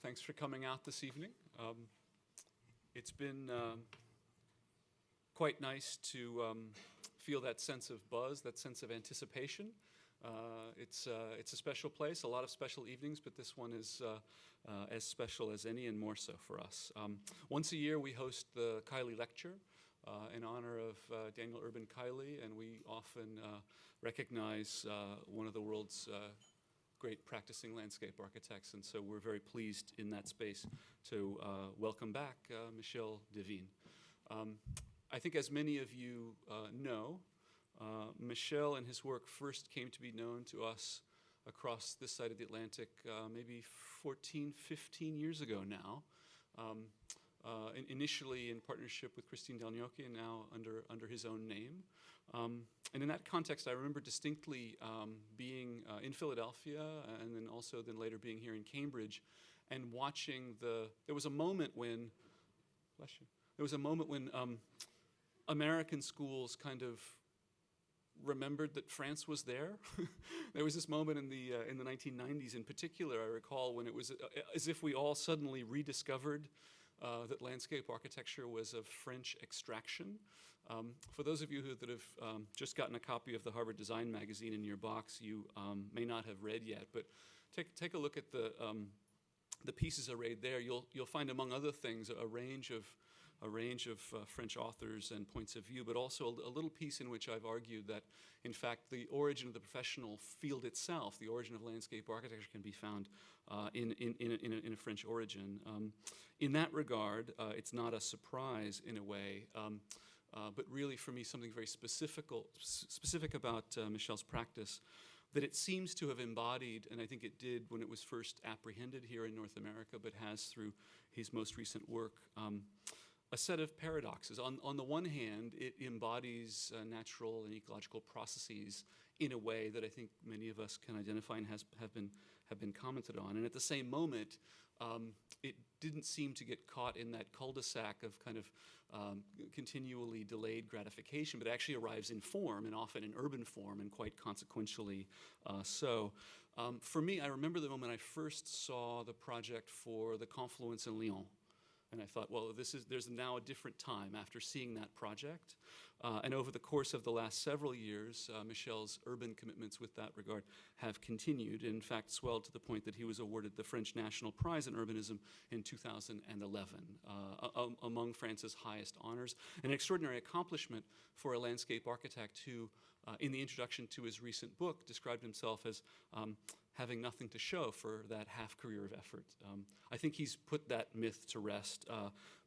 Thanks for coming out this evening. It's been quite nice to feel that sense of buzz, that sense of anticipation. It's a special place, a lot of special evenings, but this one is as special as any and more so for us. Once a year we host the Kiley Lecture in honor of Daniel Urban Kiley, and we often recognize one of the world's great practicing landscape architects, and so we're very pleased in that space to welcome back Michel Desvigne. I think as many of you know, Michel and his work first came to be known to us across this side of the Atlantic maybe 14, 15 years ago now. Initially in partnership with Christine Delgnocchi, and now under his own name. And in that context, I remember distinctly being in Philadelphia, and then later being here in Cambridge, and watching there was a moment when American schools kind of remembered that France was there. There was this moment in the 1990s in particular, I recall, when it was as if we all suddenly rediscovered that landscape architecture was of French extraction. For those of you that have just gotten a copy of the Harvard Design Magazine in your box, you may not have read yet, but take a look at the pieces arrayed there. You'll find, among other things, a range of French authors and points of view, but also a little piece in which I've argued that, in fact, the origin of the professional field itself, the origin of landscape architecture, can be found in a French origin. In that regard, it's not a surprise in a way, but really for me something very specific about Michel's practice that it seems to have embodied, and I think it did when it was first apprehended here in North America, but has through his most recent work, a set of paradoxes. On the one hand, it embodies natural and ecological processes in a way that I think many of us can identify and have been commented on. And at the same moment, it didn't seem to get caught in that cul-de-sac of kind of continually delayed gratification, but actually arrives in form, and often in urban form, and quite consequentially so. For me, I remember the moment I first saw the project for the Confluence in Lyon. And I thought, well, there's now a different time after seeing that project. And over the course of the last several years, Michel's urban commitments with that regard have continued, in fact swelled to the point that he was awarded the French National Prize in Urbanism in 2011, among France's highest honors. An extraordinary accomplishment for a landscape architect who, in the introduction to his recent book, described himself as having nothing to show for that half career of effort. I think he's put that myth to rest.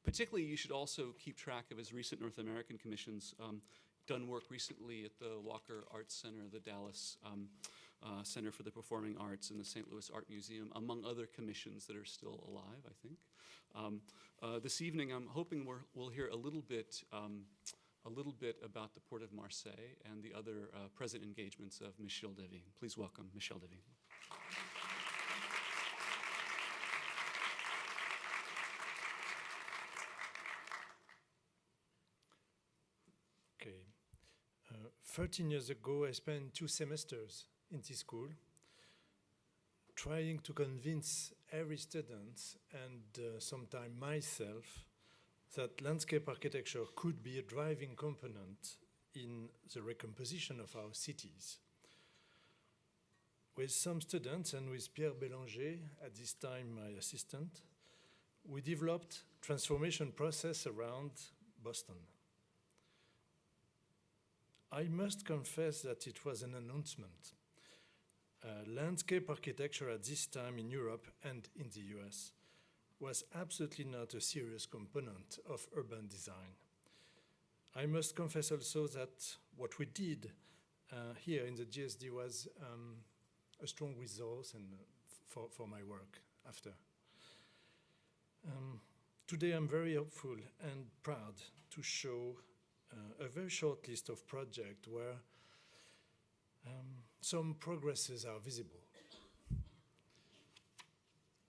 Particularly, you should also keep track of his recent North American commissions, done work recently at the Walker Arts Center, the Dallas Center for the Performing Arts, and the St. Louis Art Museum, among other commissions that are still alive, I think. This evening, I'm hoping we'll hear a little bit about the Port of Marseille and the other present engagements of Michel Desvigne. Please welcome Michel Desvigne. Okay. 13 years ago, I spent 2 semesters in this school trying to convince every student and sometimes myself that landscape architecture could be a driving component in the recomposition of our cities. With some students and with Pierre Bélanger, at this time my assistant, we developed transformation process around Boston. I must confess that it was an announcement. Landscape architecture at this time in Europe and in the US was absolutely not a serious component of urban design. I must confess also that what we did here in the GSD was a strong resource and for my work after. Today I'm very hopeful and proud to show a very short list of projects where some progresses are visible.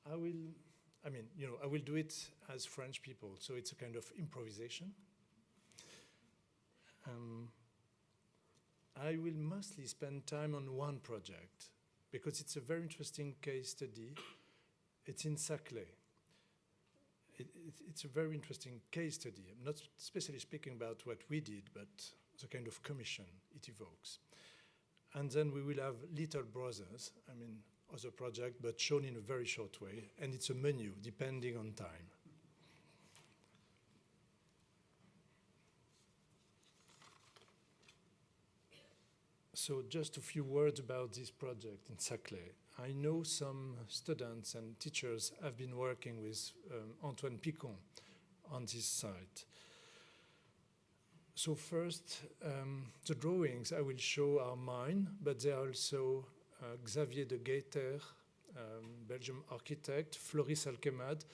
I will do it as French people, so it's a kind of improvisation. I will mostly spend time on one project because it's a very interesting case study It's in Saclay. It's a very interesting case study. I'm not especially speaking about what we did, but the kind of commission it evokes. And then we will have Little Brothers, I mean, other project, but shown in a very short way. And it's a menu, depending on time. So just a few words about this project in Saclay. I know some students and teachers have been working with Antoine Picon on this site. So first, the drawings I will show are mine, but they are also Xavier de Geyter, Belgian architect, Floris Alkemad,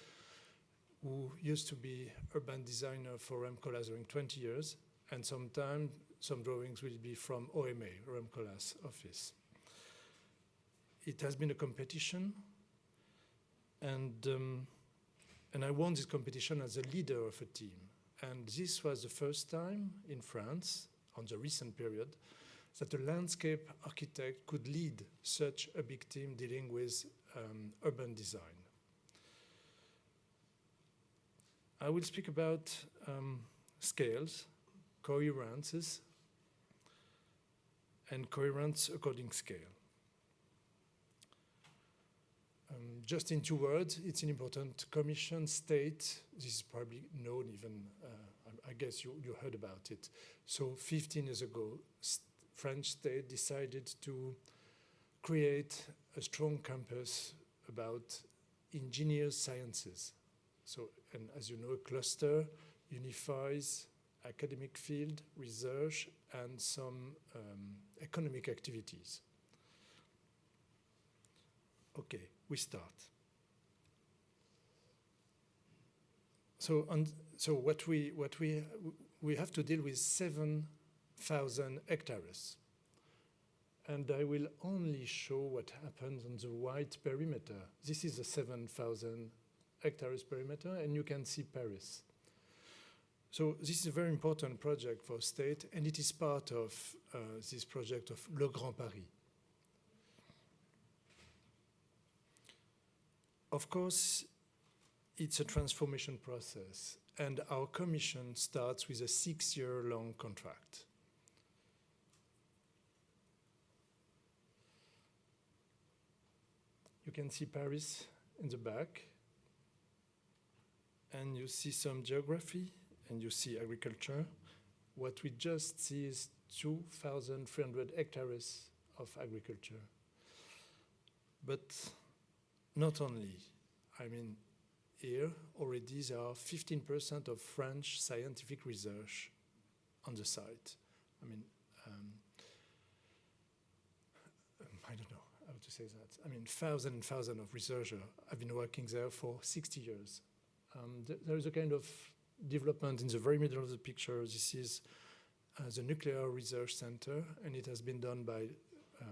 who used to be urban designer for Rem Koolhaas during 20 years, and sometimes some drawings will be from OMA, Rem Koolhaas office. It has been a competition, and I won this competition as a leader of a team. And this was the first time in France, on the recent period, that a landscape architect could lead such a big team dealing with urban design. I will speak about scales, coherences, and coherence according scale. Just in 2 words, it's an important commission state. This is probably known even, I guess you heard about it. So 15 years ago, French state decided to create a strong campus about engineers' sciences. So, and as you know, a cluster unifies academic field, research, and some economic activities. Okay, we start. So what we have to deal with 7,000 hectares, and I will only show what happens on the white perimeter. This is a 7,000 hectares perimeter, and you can see Paris. So this is a very important project for state, and it is part of this project of Le Grand Paris. Of course, it's a transformation process, and our commission starts with a 6-year-long contract. You can see Paris in the back, and you see some geography, and you see agriculture. What we just see is 2,300 hectares of agriculture. But not only, I mean, here already there are 15% of French scientific research on the site. I mean, I don't know how to say that. I mean, thousands and thousands of researchers have been working there for 60 years. There is a kind of development in the very middle of the picture. This is the Nuclear Research Center, and it has been done by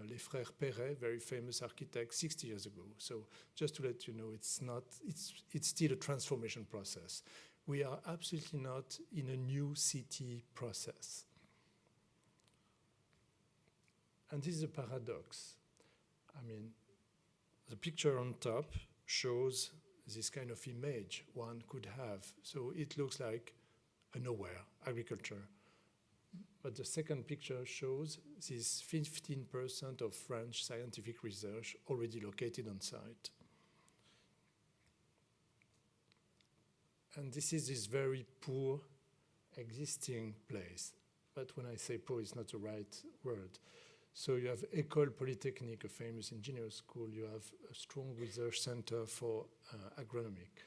les Frères Perret, very famous architects, 60 years ago. So just to let you know, it's still a transformation process. We are absolutely not in a new city process. And this is a paradox. I mean, the picture on top shows this kind of image one could have. So it looks like a nowhere, agriculture. But the second picture shows this 15% of French scientific research already located on site. And this is this very poor existing place. But when I say poor, it's not the right word. So you have École Polytechnique, a famous engineering school. You have a strong research center for agronomic.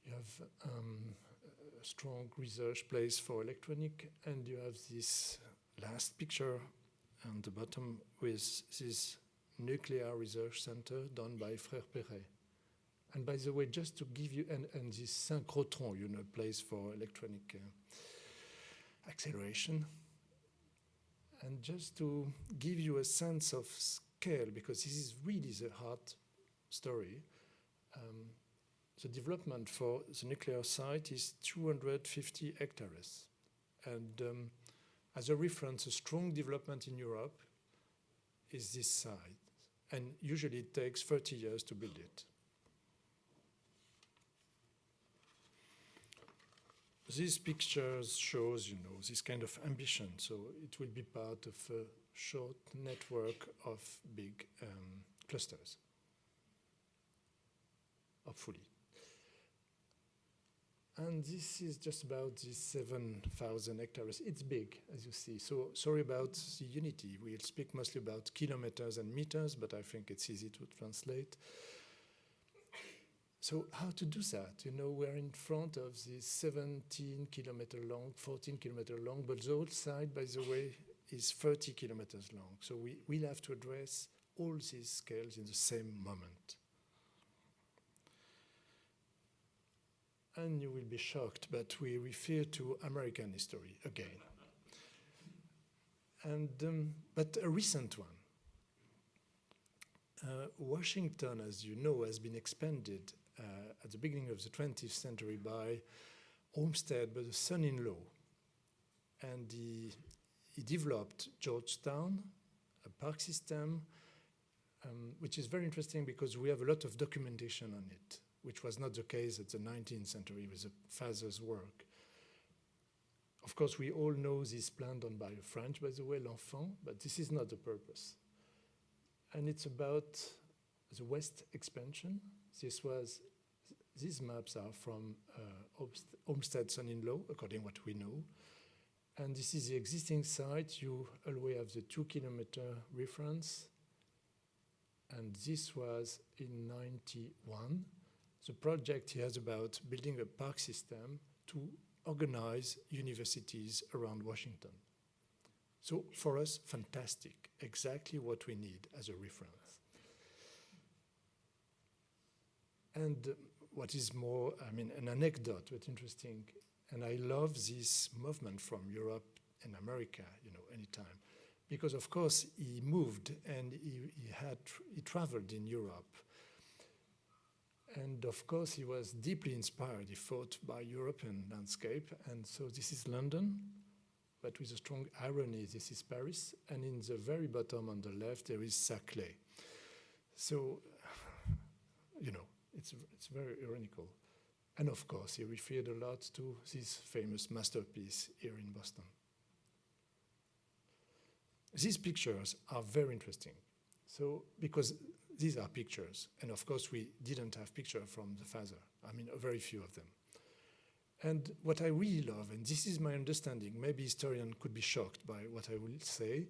You have a strong research place for electronic, and you have this last picture on the bottom with this nuclear research center done by Frères Perret. And by the way, just to give you, and this synchrotron, you know, place for electronic acceleration. And just to give you a sense of scale, because this is really the hard story, the development for the nuclear site is 250 hectares. And as a reference, a strong development in Europe is this site. And usually it takes 30 years to build it. these pictures shows, you know, this kind of ambition. So it will be part of a short network of big clusters, hopefully. And this is just about these 7,000 hectares. It's big, as you see. So sorry about the unity. We'll speak mostly about kilometers and meters, but I think it's easy to translate. So how to do that? You know, we're in front of this 17-kilometer long, 14-kilometer long, but the whole side, by the way, is 30 kilometers long. So we'll have to address all these scales in the same moment. And you will be shocked, but we refer to American history again. And, but a recent one. Washington, as you know, has been expanded at the beginning of the 20th century by Olmsted, by the son-in-law. And he developed Georgetown, a park system, which is very interesting because we have a lot of documentation on it, which was not the case at the 19th century with the father's work. Of course, we all know this plan done by a French, by the way, L'Enfant, but this is not the purpose. And it's about the west expansion. These maps are from Olmsted's son-in-law, according to what we know. And this is the existing site. You always have the 2-kilometer reference. And this was in 91. The project here is about building a park system to organize universities around Washington. So for us, fantastic, exactly what we need as a reference. And what is more, I mean, an anecdote, but interesting, and I love this movement from Europe and America, you know, anytime, because of course he moved and he traveled in Europe. And of course, he was deeply inspired. He thought by European landscape. And so this is London, but with a strong irony, this is Paris. And in the very bottom on the left, there is Saclay. So, you know, it's very ironical. And of course, he referred a lot to this famous masterpiece here in Boston. These pictures are very interesting. So, because these are pictures, and of course we didn't have picture from the father. I mean, very few of them. And what I really love, and this is my understanding, maybe historian could be shocked by what I will say,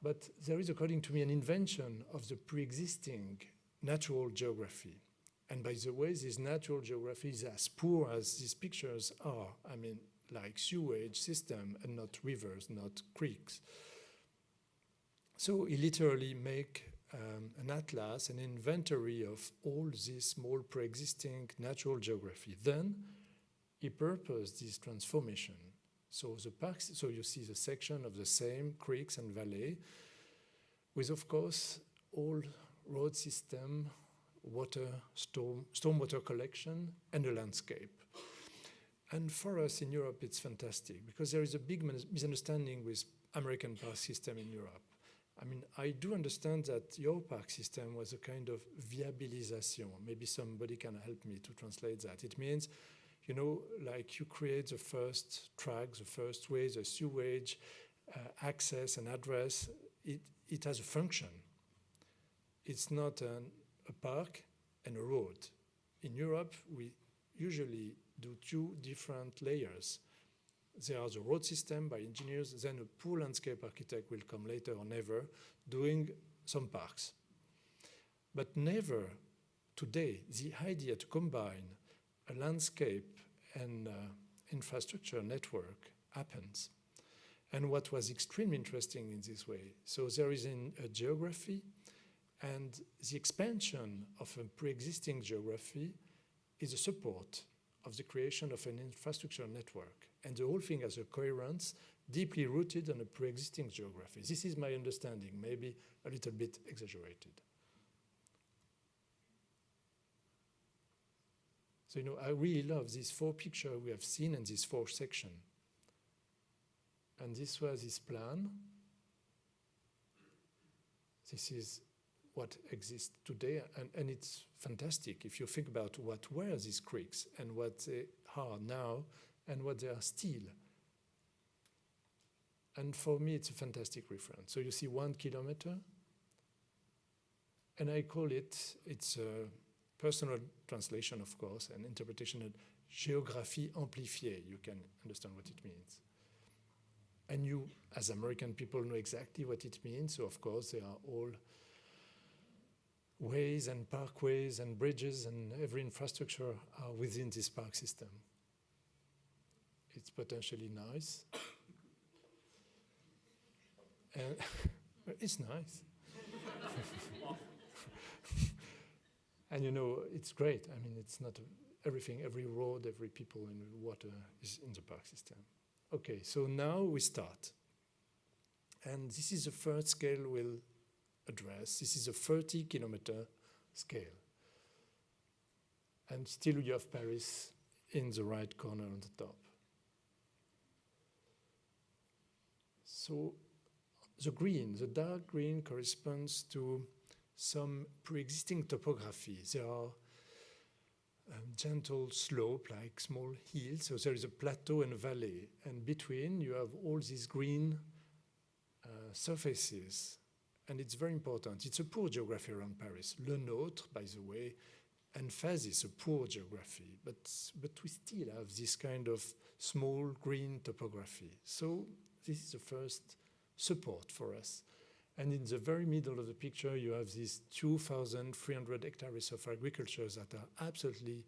but there is, according to me, an invention of the pre-existing natural geography. And by the way, this natural geography is as poor as these pictures are. I mean, like sewage system and not rivers, not creeks. So he literally make an atlas, an inventory of all this small pre-existing natural geography. Then he purposed this transformation. So the parks, so you see the section of the same creeks and valley, with of course all road system, water, stormwater collection, and a landscape. And for us in Europe, it's fantastic because there is a big misunderstanding with American park system in Europe. I mean, I do understand that your park system was a kind of viabilisation. Maybe somebody can help me to translate that. It means, you know, like you create the first track, the first way, the sewage, access and address. It has a function. It's not a park and a road. In Europe, we usually do two different layers. There are the road system by engineers, then a poor landscape architect will come later or never doing some parks. But never today, the idea to combine a landscape and infrastructure network happens. And what was extremely interesting in this way, so there is a geography, and the expansion of a pre-existing geography is a support of the creation of an infrastructure network. And the whole thing has a coherence deeply rooted on a pre-existing geography. This is my understanding, maybe a little bit exaggerated. So, you know, I really love these 4 pictures we have seen in this 4th section. And this was his plan. This is what exists today, and it's fantastic if you think about what were these creeks and what they are now, and what they are still. And for me, it's a fantastic reference. So you see 1 kilometer, and I call it, it's a personal translation, of course, and interpretation of géographie amplifiée. You can understand what it means. And you, as American people, know exactly what it means. So, of course, they are all ways and parkways and bridges, and every infrastructure are within this park system. It's potentially nice. And it's nice. And you know, it's great. I mean, it's not everything, every road, every people and water is in the park system. Okay, so now we start. And this is the first scale we'll address. This is a 30-kilometer scale. And still you have Paris in the right corner on the top. So the green, the dark green corresponds to some pre-existing topography. There are gentle slope, like small hills. So there is a plateau and a valley. And between, you have all these green surfaces. And it's very important. It's a poor geography around Paris. Le Nôtre, by the way, emphasizes a poor geography. But we still have this kind of small green topography. So this is the first support for us. And in the very middle of the picture, you have these 2,300 hectares of agriculture that are absolutely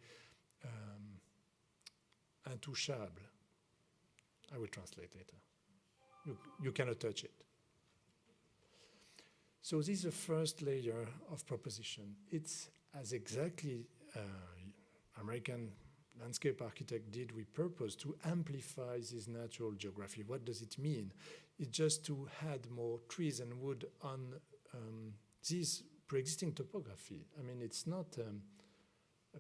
intouchable. I will translate later. You cannot touch it. So this is the first layer of proposition. It's as exactly American landscape architect did with purpose to amplify this natural geography. What does it mean? It's just to add more trees and wood on this pre-existing topography. I mean, it's not a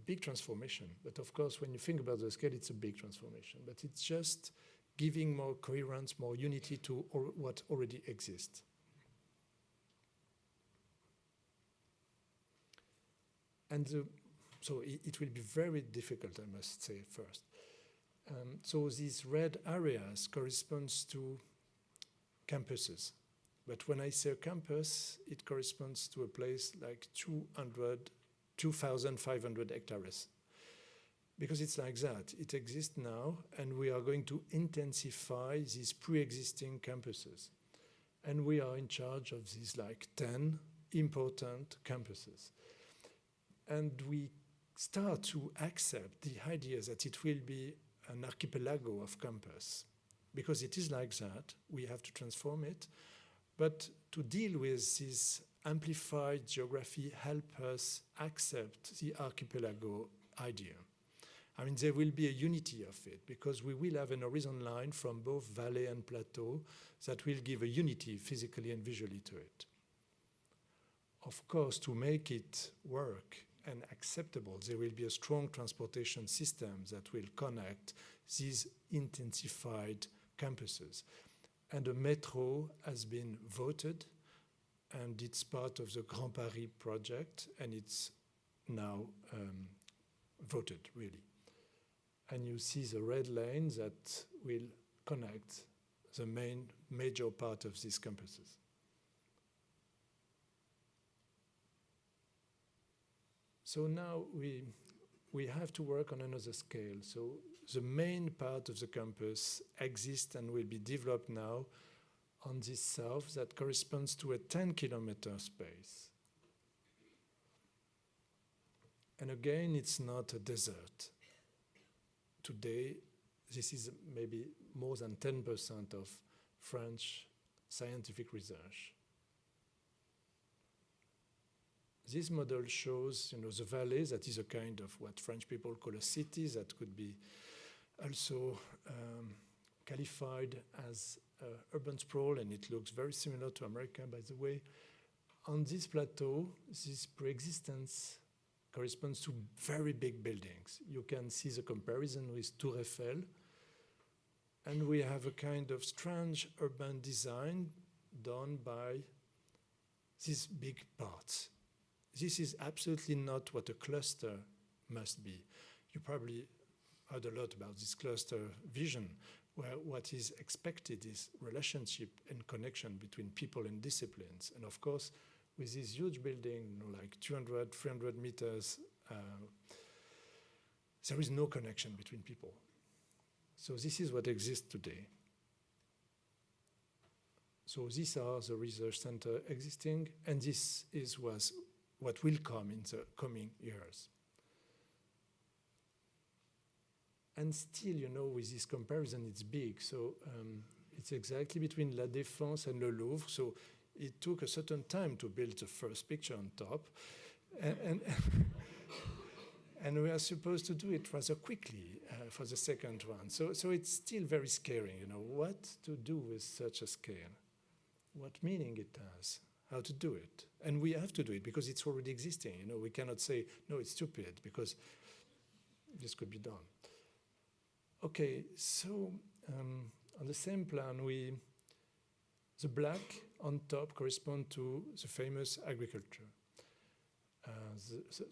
big transformation, but of course, when you think about the scale, it's a big transformation. But it's just giving more coherence, more unity to what already exists. And so it will be very difficult, I must say first. So these red areas corresponds to campuses. But when I say a campus, it corresponds to a place like 2,500 hectares. Because it's like that. It exists now, and we are going to intensify these pre-existing campuses. And we are in charge of these like 10 important campuses. And we start to accept the idea that it will be an archipelago of campus. Because it is like that, we have to transform it. But to deal with this amplified geography, help us accept the archipelago idea. I mean, there will be a unity of it, because we will have an horizon line from both valley and plateau that will give a unity physically and visually to it. Of course, to make it work and acceptable, there will be a strong transportation system that will connect these intensified campuses. And a metro has been voted, and it's part of the Grand Paris project, and it's now voted, really. And you see the red lane that will connect the major part of these campuses. So now we have to work on another scale. So the main part of the campus exists and will be developed now on this south that corresponds to a 10-kilometer space. And again, it's not a desert. Today, this is maybe more than 10% of French scientific research. This model shows, the valley that is a kind of what French people call a city that could be also qualified as urban sprawl, and it looks very similar to America, by the way. On this plateau, this pre-existence corresponds to very big buildings. You can see the comparison with Tour Eiffel. And we have a kind of strange urban design done by these big parts. This is absolutely not what a cluster must be. You probably heard a lot about this cluster vision, where what is expected is relationship and connection between people and disciplines. And of course, with this huge building, you know, like 200, 300 meters, there is no connection between people. So this is what exists today. So these are the research center existing, and this was what will come in the coming years. And still, you know, with this comparison, it's big. So it's exactly between La Défense and Le Louvre. So it took a certain time to build the first picture on top. And we are supposed to do it rather quickly for the second one. So it's still very scary, you know, what to do with such a scale, what meaning it has, how to do it. And we have to do it because it's already existing. You know, we cannot say, no, it's stupid, because this could be done. Okay, so on the same plan, the black on top correspond to the famous agriculture.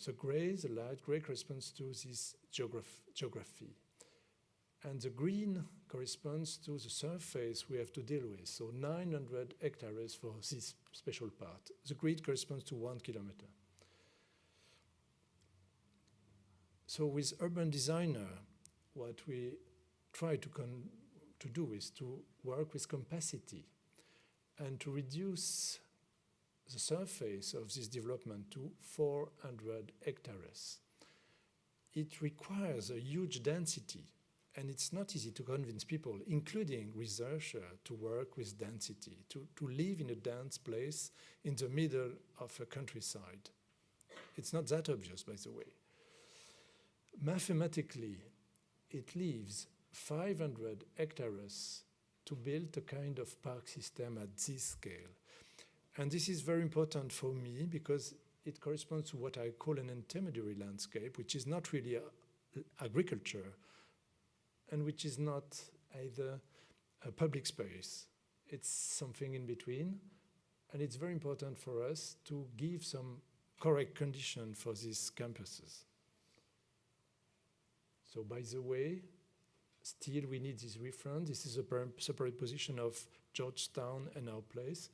The gray, the light gray, corresponds to this geography. And the green corresponds to the surface we have to deal with. So 900 hectares for this special part. The grid corresponds to 1 kilometer. So with urban designer, what we try to do is to work with capacity and to reduce the surface of this development to 400 hectares. It requires a huge density, and it's not easy to convince people, including researchers, to work with density, to live in a dense place in the middle of a countryside. It's not that obvious, by the way. Mathematically, it leaves 500 hectares to build a kind of park system at this scale. And this is very important for me because it corresponds to what I call an intermediary landscape, which is not really agriculture and which is not either a public space. It's something in between. And it's very important for us to give some correct condition for these campuses. So by the way, still we need this reference. This is a separate position of Georgetown and our place.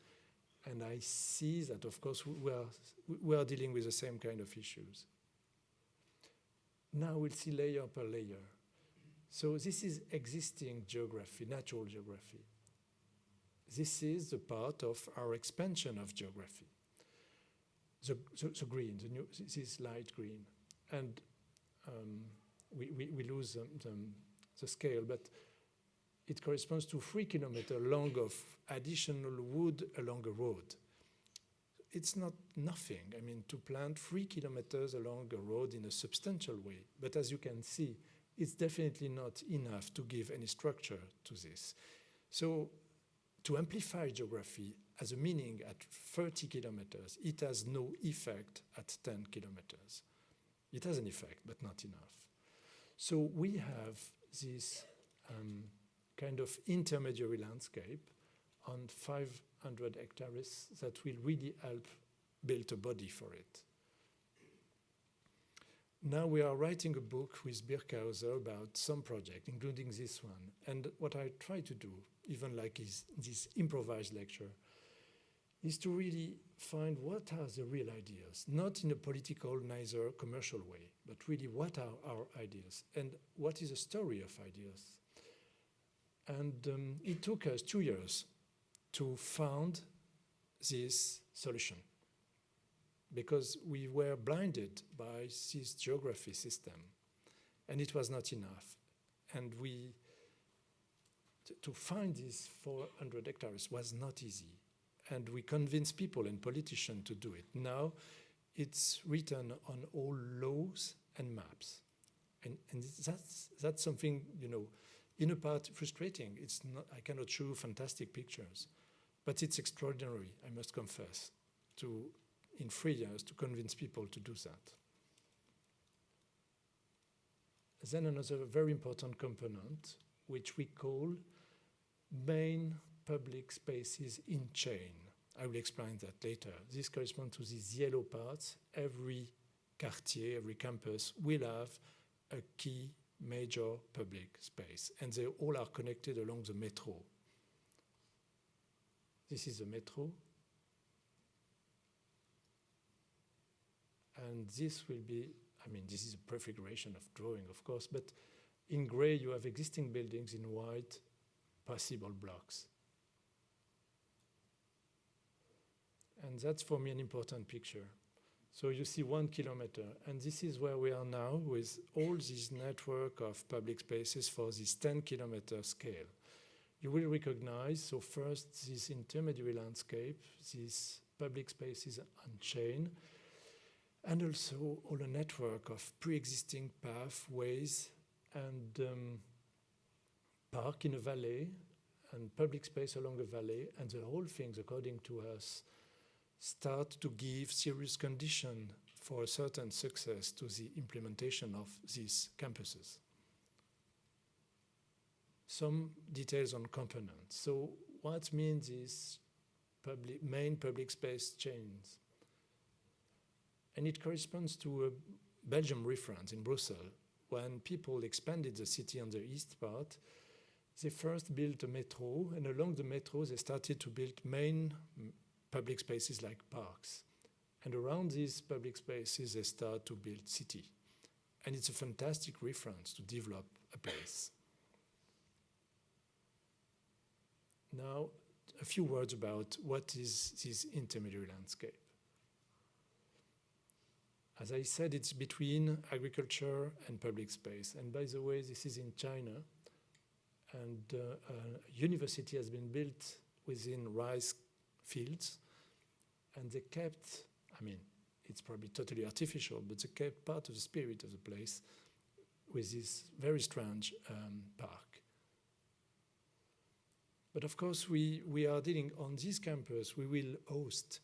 And I see that, of course, we are dealing with the same kind of issues. Now we'll see layer per layer. So this is existing geography, natural geography. This is the part of our expansion of geography. The green, this is light green. And we lose the scale, but it corresponds to 3 kilometers long of additional wood along a road. It's not nothing, I mean, to plant 3 kilometers along a road in a substantial way. But as you can see, it's definitely not enough to give any structure to this. So to amplify geography has a meaning at 30 kilometers. It has no effect at 10 kilometers. It has an effect, but not enough. So we have this kind of intermediary landscape on 500 hectares that will really help build a body for it. Now we are writing a book with Birkhauser about some project, including this one. And what I try to do, even like this improvised lecture, is to really find what are the real ideas, not in a political, neither commercial way, but really what are our ideas and what is the story of ideas. And it took us 2 years to find this solution because we were blinded by this geography system and it was not enough. And to find these 400 hectares was not easy. And we convinced people and politicians to do it. Now it's written on all laws and maps. And that's something, you know, in a part frustrating. It's not, I cannot show fantastic pictures, but it's extraordinary, I must confess, in 3 years to convince people to do that. Then another very important component, which we call main public spaces in chain. I will explain that later. This corresponds to these yellow parts. Every quartier, every campus will have a key major public space, and they all are connected along the metro. This is the metro. And this will be, I mean, this is a prefiguration of drawing, of course, but in gray you have existing buildings, in white possible blocks. And that's for me an important picture. So you see 1 kilometer, and this is where we are now with all this network of public spaces for this 10-kilometer scale. You will recognize, so first, this intermediary landscape, these public spaces on chain, and also all a network of pre-existing pathways and park in a valley and public space along a valley, and the whole things, according to us, start to give serious condition for a certain success to the implementation of these campuses. Some details on components. So what means these main public space chains? And it corresponds to a Belgium reference in Brussels. When people expanded the city on the east part, they first built a metro, and along the metro they started to build main public spaces like parks. And around these public spaces they start to build city. And it's a fantastic reference to develop a place. Now, a few words about what is this intermediary landscape. As I said, it's between agriculture and public space. And by the way, this is in China. And a university has been built within rice fields. And they kept, I mean, it's probably totally artificial, but they kept part of the spirit of the place with this very strange park. But of course, we are dealing on this campus, we will host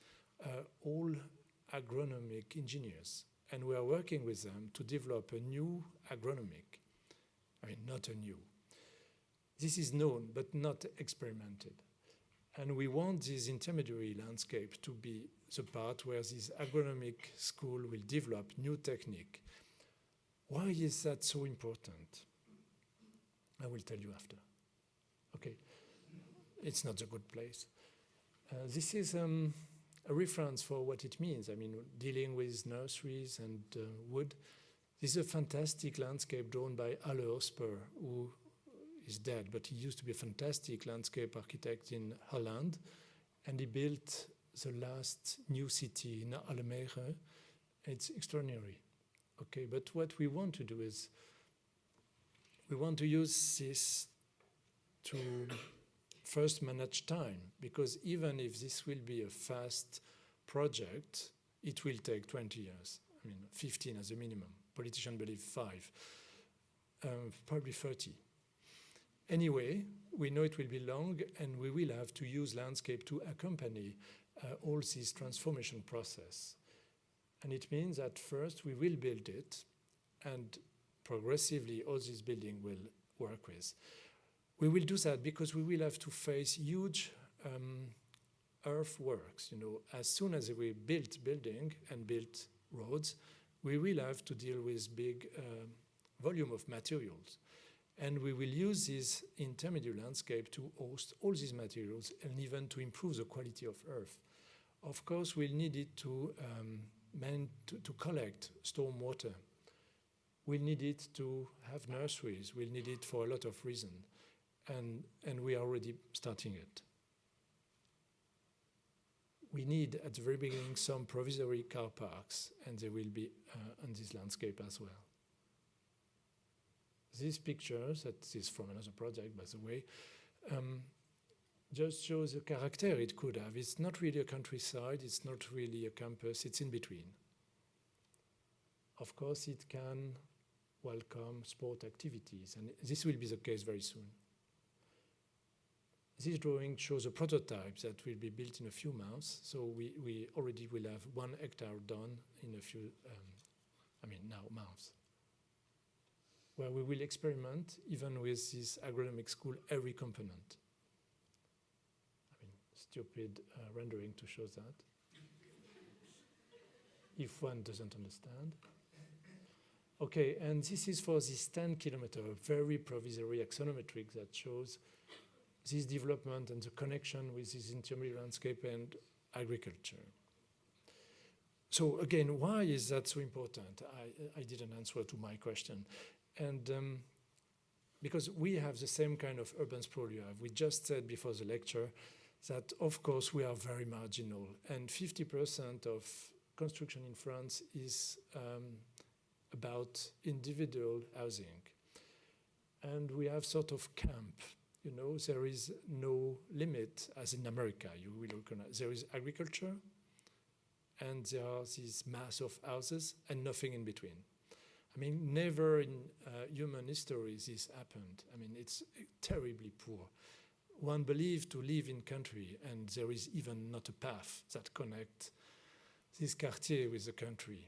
all agronomic engineers. And we are working with them to develop a new agronomic, I mean, not a new. This is known, but not experimented. And we want this intermediary landscape to be the part where this agronomic school will develop new technique. Why is that so important? I will tell you after. Okay, it's not a good place. This is a reference for what it means. I mean, dealing with nurseries and wood. This is a fantastic landscape drawn by Alle Osper, who is dead, but he used to be a fantastic landscape architect in Holland, and he built the last new city in Almere. It's extraordinary. Okay, but what we want to do is we want to use this to first manage time, because even if this will be a fast project, it will take 20 years. I mean, 15 as a minimum. Politicians believe 5, probably 30. Anyway, we know it will be long, and we will have to use landscape to accompany all this transformation process. And it means that first we will build it, and progressively all this building will work with. We will do that because we will have to face huge earthworks. You know, as soon as we build building and build roads, we will have to deal with big volume of materials. And we will use this intermediate landscape to host all these materials and even to improve the quality of earth. Of course, we'll need it to collect storm water. We'll need it to have nurseries. We'll need it for a lot of reasons. And we are already starting it. We need, at the very beginning, some provisory car parks, and they will be on this landscape as well. These pictures, that is from another project, by the way, just shows the character it could have. It's not really a countryside, it's not really a campus, it's in between. Of course, it can welcome sport activities, and this will be the case very soon. This drawing shows a prototype that will be built in a few months, so we already will have 1 hectare done in a few, months, where we will experiment, even with this agronomic school, every component. I mean, stupid rendering to show that, if one doesn't understand. Okay, and this is for this 10-kilometer, very provisory axonometric that shows this development and the connection with this intermediate landscape and agriculture. So again, why is that so important? I didn't answer to my question. And because we have the same kind of urban sprawl you have. We just said before the lecture that, of course, we are very marginal. And 50% of construction in France is about individual housing. And we have sort of camp. You know, there is no limit, as in America, you will recognize. There is agriculture, and there are these mass of houses, and nothing in between. I mean, never in human history this happened. I mean, it's terribly poor. One believed to live in country, and there is even not a path that connects this quartier with the country.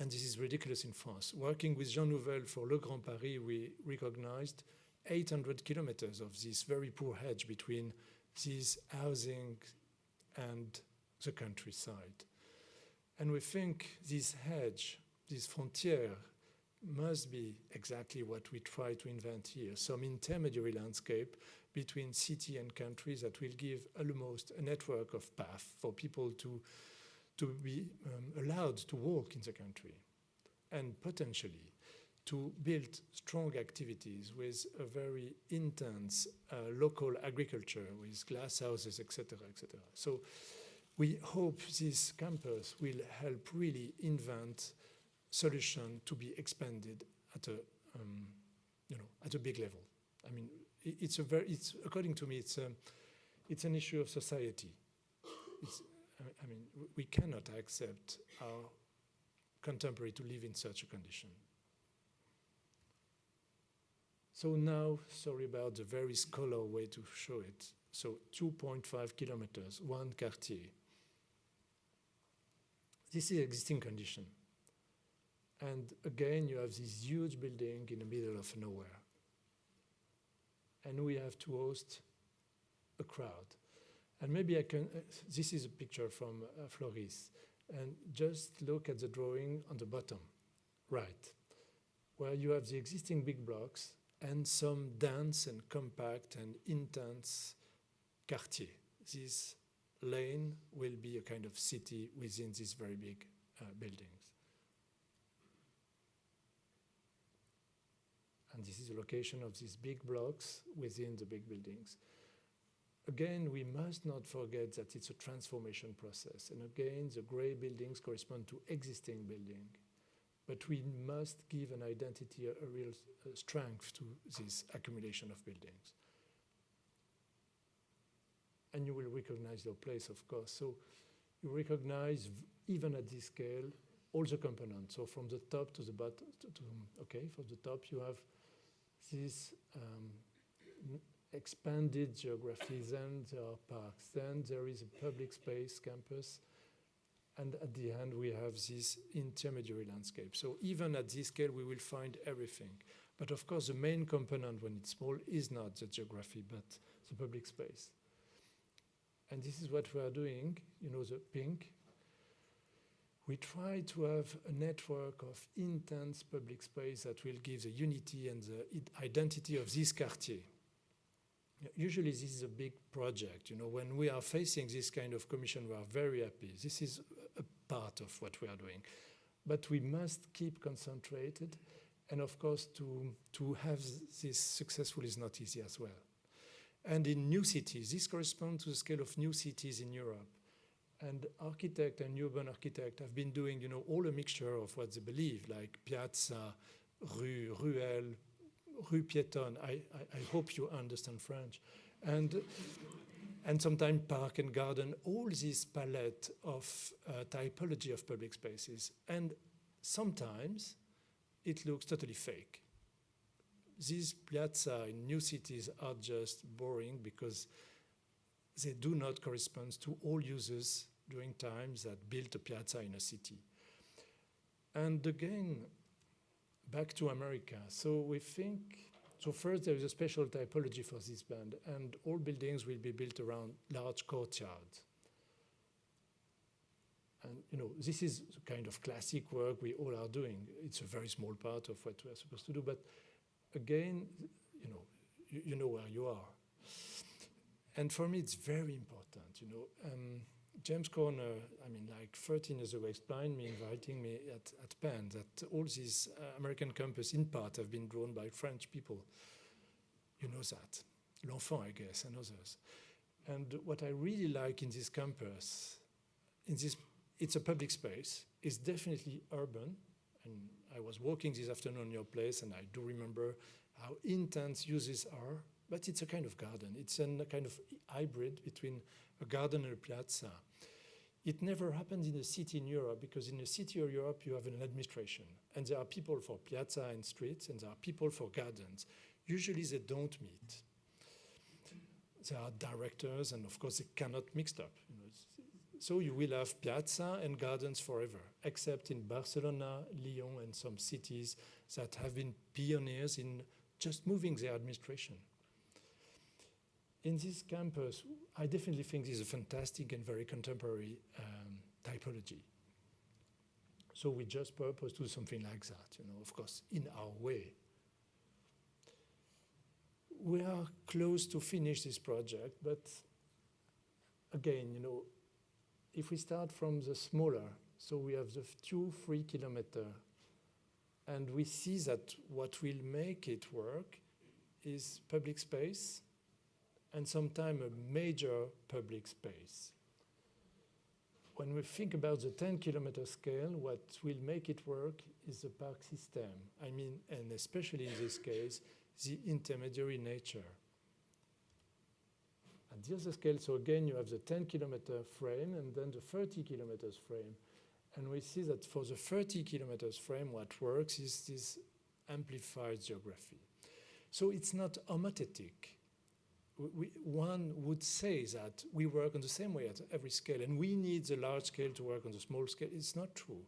And this is ridiculous in France. Working with Jean Nouvel for Le Grand Paris, we recognized 800 kilometers of this very poor hedge between this housing and the countryside. And we think this hedge, this frontier, must be exactly what we try to invent here, some intermediary landscape between city and country that will give almost a network of paths for people to be allowed to walk in the country, and potentially to build strong activities with a very intense local agriculture with glass houses, etc., etc. So we hope this campus will help really invent solution to be expanded at a, at a big level. I mean, it's according to me, it's an issue of society. I mean, we cannot accept our contemporary to live in such a condition. So now, sorry about the very scholar way to show it. So 2.5 kilometers, one quartier. This is existing condition. And again, you have this huge building in the middle of nowhere. And we have to host a crowd. And maybe I can, this is a picture from Floris. And just look at the drawing on the bottom, right, where you have the existing big blocks and some dense and compact and intense quartier. This lane will be a kind of city within these very big buildings. And this is the location of these big blocks within the big buildings. Again, we must not forget that it's a transformation process. And again, the gray buildings correspond to existing building. But we must give an identity, a real strength to this accumulation of buildings. And you will recognize your place, of course. So you recognize, even at this scale, all the components. So from the top to the bottom, okay, from the top you have this expanded geography, then there are parks, then there is a public space campus, and at the end we have this intermediary landscape. So even at this scale we will find everything. But of course the main component when it's small is not the geography, but the public space. And this is what we are doing, you know, the pink. We try to have a network of intense public space that will give the unity and the identity of this quartier. Usually this is a big project. You know, when we are facing this kind of commission, we are very happy. This is a part of what we are doing. But we must keep concentrated. And of course, to have this successful is not easy as well. And in new cities, this corresponds to the scale of new cities in Europe. And architects and urban architects have been doing, you know, all a mixture of what they believe, like piazza, rue, ruelle, rue piétonne. I hope you understand French. And sometimes park and garden, all this palette of typology of public spaces. And sometimes it looks totally fake. These piazza in new cities are just boring because they do not correspond to all users during times that built a piazza in a city. And again, back to America. So we think, so first there is a special typology for this band, and all buildings will be built around large courtyards. And you know, this is the kind of classic work we all are doing. It's a very small part of what we are supposed to do, but again, you know, you know where you are. And for me, it's very important, you know. James Corner, I mean, like 13 years ago, explained me, inviting me at Penn, that all these American campus, in part, have been drawn by French people. You know that. L'Enfant, I guess, and others. And what I really like in this campus, it's a public space. It's definitely urban. And I was walking this afternoon on your place, and I do remember how intense uses are. But it's a kind of garden. It's a kind of hybrid between a garden and a piazza. It never happened in a city in Europe, because in a city of Europe, you have an administration. And there are people for piazza and streets, and there are people for gardens. Usually they don't meet. There are directors, and of course they cannot mix up. You know, so you will have piazza and gardens forever, except in Barcelona, Lyon, and some cities that have been pioneers in just moving their administration. In this campus, I definitely think this is a fantastic and very contemporary typology. So we just purpose to do something like that, you know, of course, in our way. We are close to finish this project, but again, you know, if we start from the smaller, so we have the 2-3 kilometer, and we see that what will make it work is public space, and sometimes a major public space. When we think about the 10-kilometer scale, what will make it work is the park system. I mean, and especially in this case, the intermediary nature. At the other scale, so again, you have the 10-kilometer frame and then the 30 kilometers frame. And we see that for the 30 kilometers frame, what works is this amplified geography. So it's not homothetic. One would say that we work on the same way at every scale, and we need the large scale to work on the small scale. It's not true.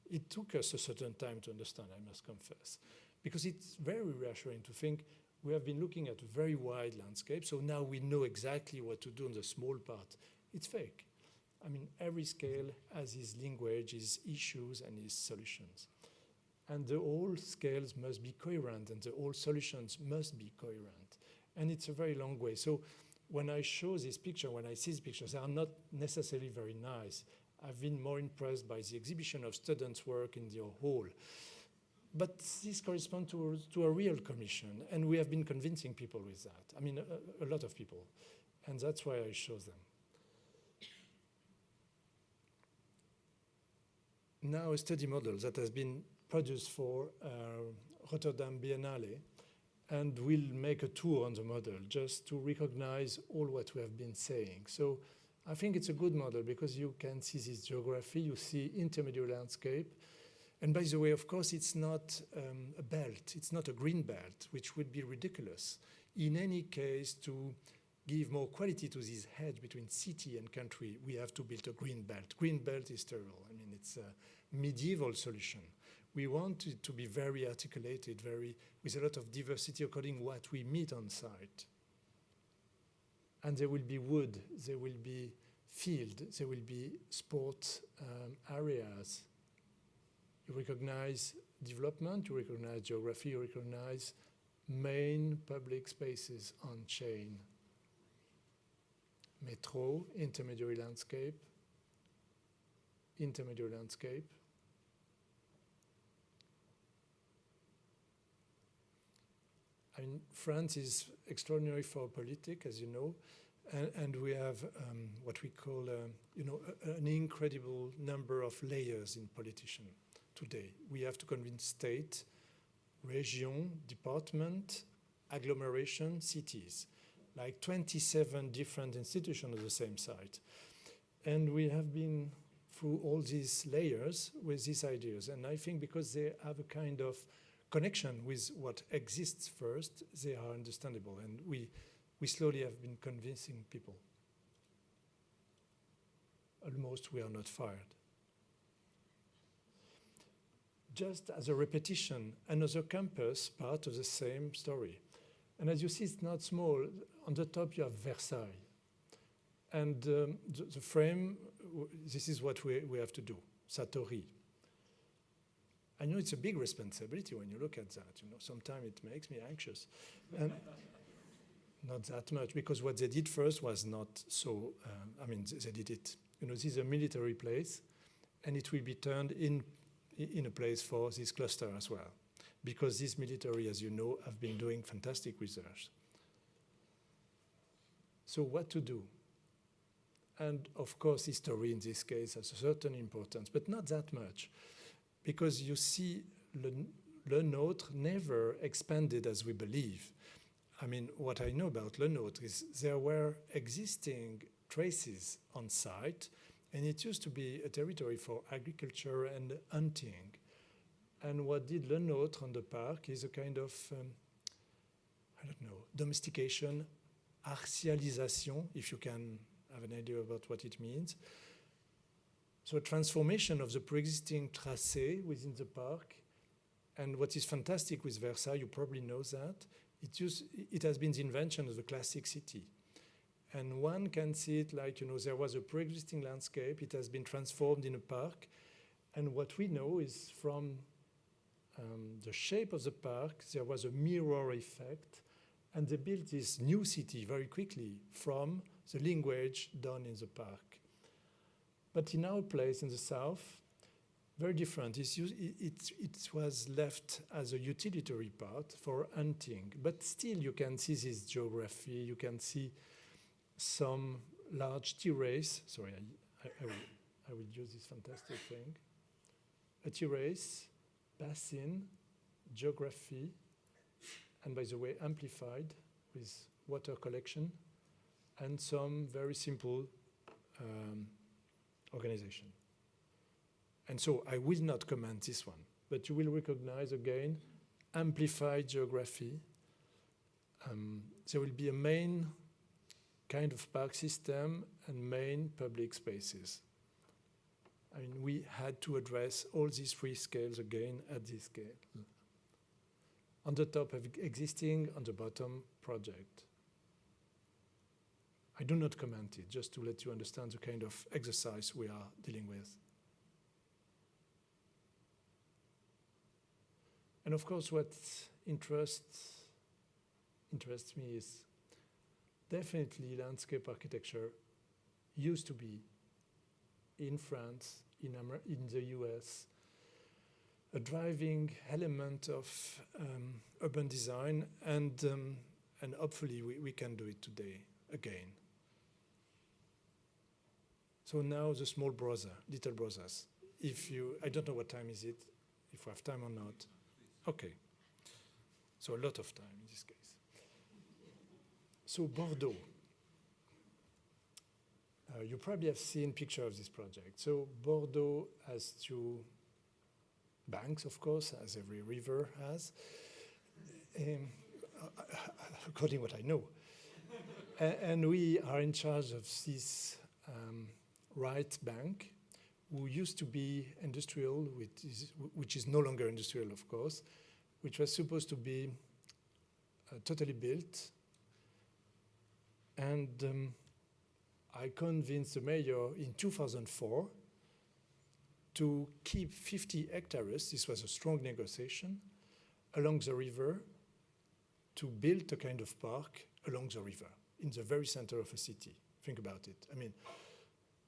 It took us a certain time to understand, I must confess, because it's very reassuring to think we have been looking at a very wide landscape, so now we know exactly what to do on the small part. It's fake. I mean, every scale has its language, its issues, and its solutions. And the whole scales must be coherent, and the whole solutions must be coherent. And it's a very long way. So when I show this picture, when I see these pictures, they are not necessarily very nice. I've been more impressed by the exhibition of students' work in the hall. But this corresponds to a real commission, and we have been convincing people with that. I mean, a lot of people. And that's why I show them. Now a study model that has been produced for Rotterdam Biennale, and we'll make a tour on the model just to recognize all what we have been saying. So I think it's a good model because you can see this geography, you see intermediate landscape. And by the way, of course, it's not a belt, it's not a green belt, which would be ridiculous. In any case, to give more quality to this hedge between city and country, we have to build a green belt. Green belt is sterile. I mean, it's a medieval solution. We want it to be very articulated, with a lot of diversity according to what we meet on site. And there will be wood, there will be field, there will be sport areas. You recognize development, you recognize geography, you recognize main public spaces on chain. Metro, intermediary landscape. I mean, France is extraordinary for politics, as you know, and we have what we call, an incredible number of layers in politicians today. We have to convince state, region, department, agglomeration, cities, like 27 different institutions at the same site. And we have been through all these layers with these ideas. And I think because they have a kind of connection with what exists first, they are understandable. And we slowly have been convincing people. Almost we are not fired. Just as a repetition, another campus, part of the same story. And as you see, it's not small. On the top, you have Versailles. And the frame, this is what we have to do, Satori. I know it's a big responsibility when you look at that. You know, sometimes it makes me anxious. And not that much, because what they did first was not so, I mean, they did it. You know, this is a military place, and it will be turned in a place for this cluster as well, because this military, as you know, have been doing fantastic research. So what to do? And of course, history in this case has a certain importance, but not that much, because you see, Le Nôtre never expanded as we believe. I mean, what I know about Le Nôtre is there were existing traces on site, and it used to be a territory for agriculture and hunting. And what did Le Nôtre on the park is a kind of, I don't know, domestication, artialisation, if you can have an idea about what it means. So a transformation of the pre-existing tracé within the park. And what is fantastic with Versailles, you probably know that, it has been the invention of the classic city. And one can see it like, you know, there was a pre-existing landscape, it has been transformed in a park. And what we know is from the shape of the park, there was a mirror effect, and they built this new city very quickly from the language done in the park. But in our place in the south, very different. It was left as a utilitary part for hunting, but still you can see this geography, you can see some large terrace. Sorry, I will use this fantastic thing. A terrace, basin, geography, and by the way, amplified with water collection, and some very simple organization. And so I will not comment this one, but you will recognize again, amplified geography. There will be a main kind of park system and main public spaces. I mean, we had to address all these three scales again at this scale. On the top of existing, on the bottom project. I do not comment it, just to let you understand the kind of exercise we are dealing with. And of course, what interests me is definitely landscape architecture used to be in France, in the US, a driving element of urban design, and hopefully we can do it today again. So now the small brother, little brothers. I don't know what time is it, if we have time or not. Okay. So a lot of time in this case. So Bordeaux. You probably have seen picture of this project. So Bordeaux has two banks, of course, as every river has, according to what I know. And we are in charge of this right bank, who used to be industrial, which is no longer industrial, of course, which was supposed to be totally built. And I convinced the mayor in 2004 to keep 50 hectares, this was a strong negotiation, along the river, to build a kind of park along the river, in the very center of a city. Think about it. I mean,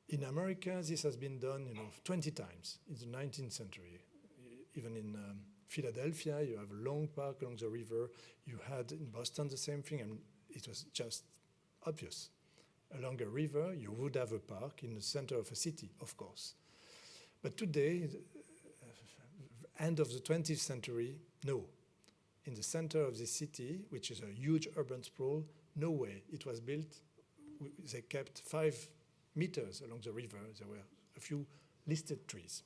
in America, this has been done, 20 times in the 19th century. Even in Philadelphia, you have a long park along the river. You had in Boston the same thing, and it was just obvious. Along a river, you would have a park in the center of a city, of course. But today, end of the 20th century, no. In the center of the city, which is a huge urban sprawl, no way. It was built, they kept 5 meters along the river. There were a few listed trees.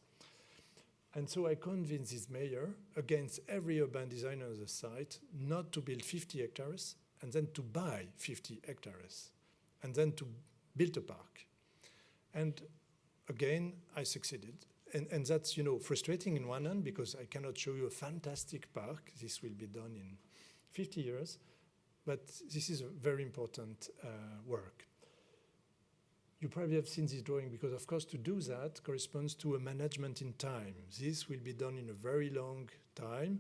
And so I convinced this mayor, against every urban designer on the site, not to build 50 hectares, and then to buy 50 hectares, and then to build a park. And again, I succeeded. And that's, frustrating in one hand, because I cannot show you a fantastic park. This will be done in 50 years. But this is a very important work. you probably have seen this drawing because, of course, to do that corresponds to a management in time. This will be done in a very long time,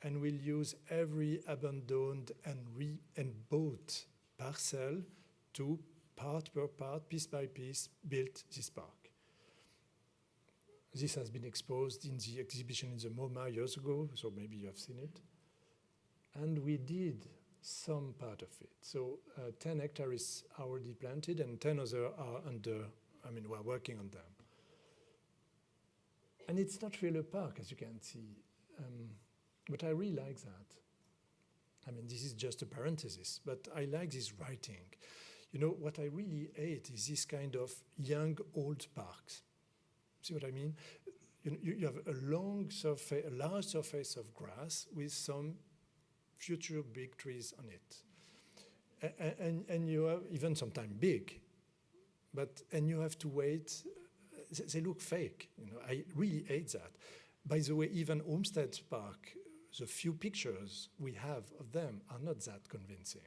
and we'll use every abandoned and bought parcel to, part per part, piece by piece, build this park. This has been exposed in the exhibition in the MoMA years ago, so maybe you have seen it. And we did some part of it. So 10 hectares is already planted and 10 others are under, we're working on them. And it's not really a park, as you can see. But I really like that. This is just a parenthesis, but I like this writing. You know, what I really hate is this kind of young, old parks. See what I mean? You have a long surface, a large surface of grass with some future big trees on it. And you have even sometimes big, and you have to wait. They look fake. You know, I really hate that. By the way, even Olmsted Park, the few pictures we have of them are not that convincing.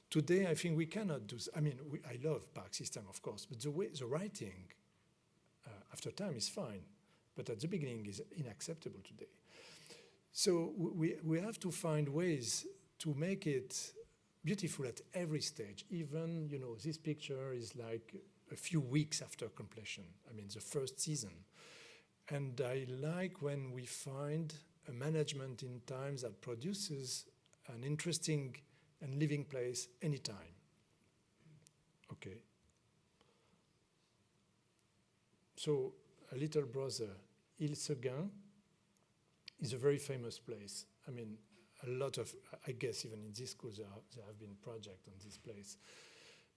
Today, I think we cannot do. I love park system, of course, but the writing after time is fine, but at the beginning is unacceptable today. So we have to find ways to make it beautiful at every stage. Even, you know, this picture is like a few weeks after completion. The first season. And I like when we find a management in time that produces an interesting and living place anytime. Okay. So a little brother, Ile Seguin, is a very famous place. A lot of, I guess even in this school there have been projects on this place.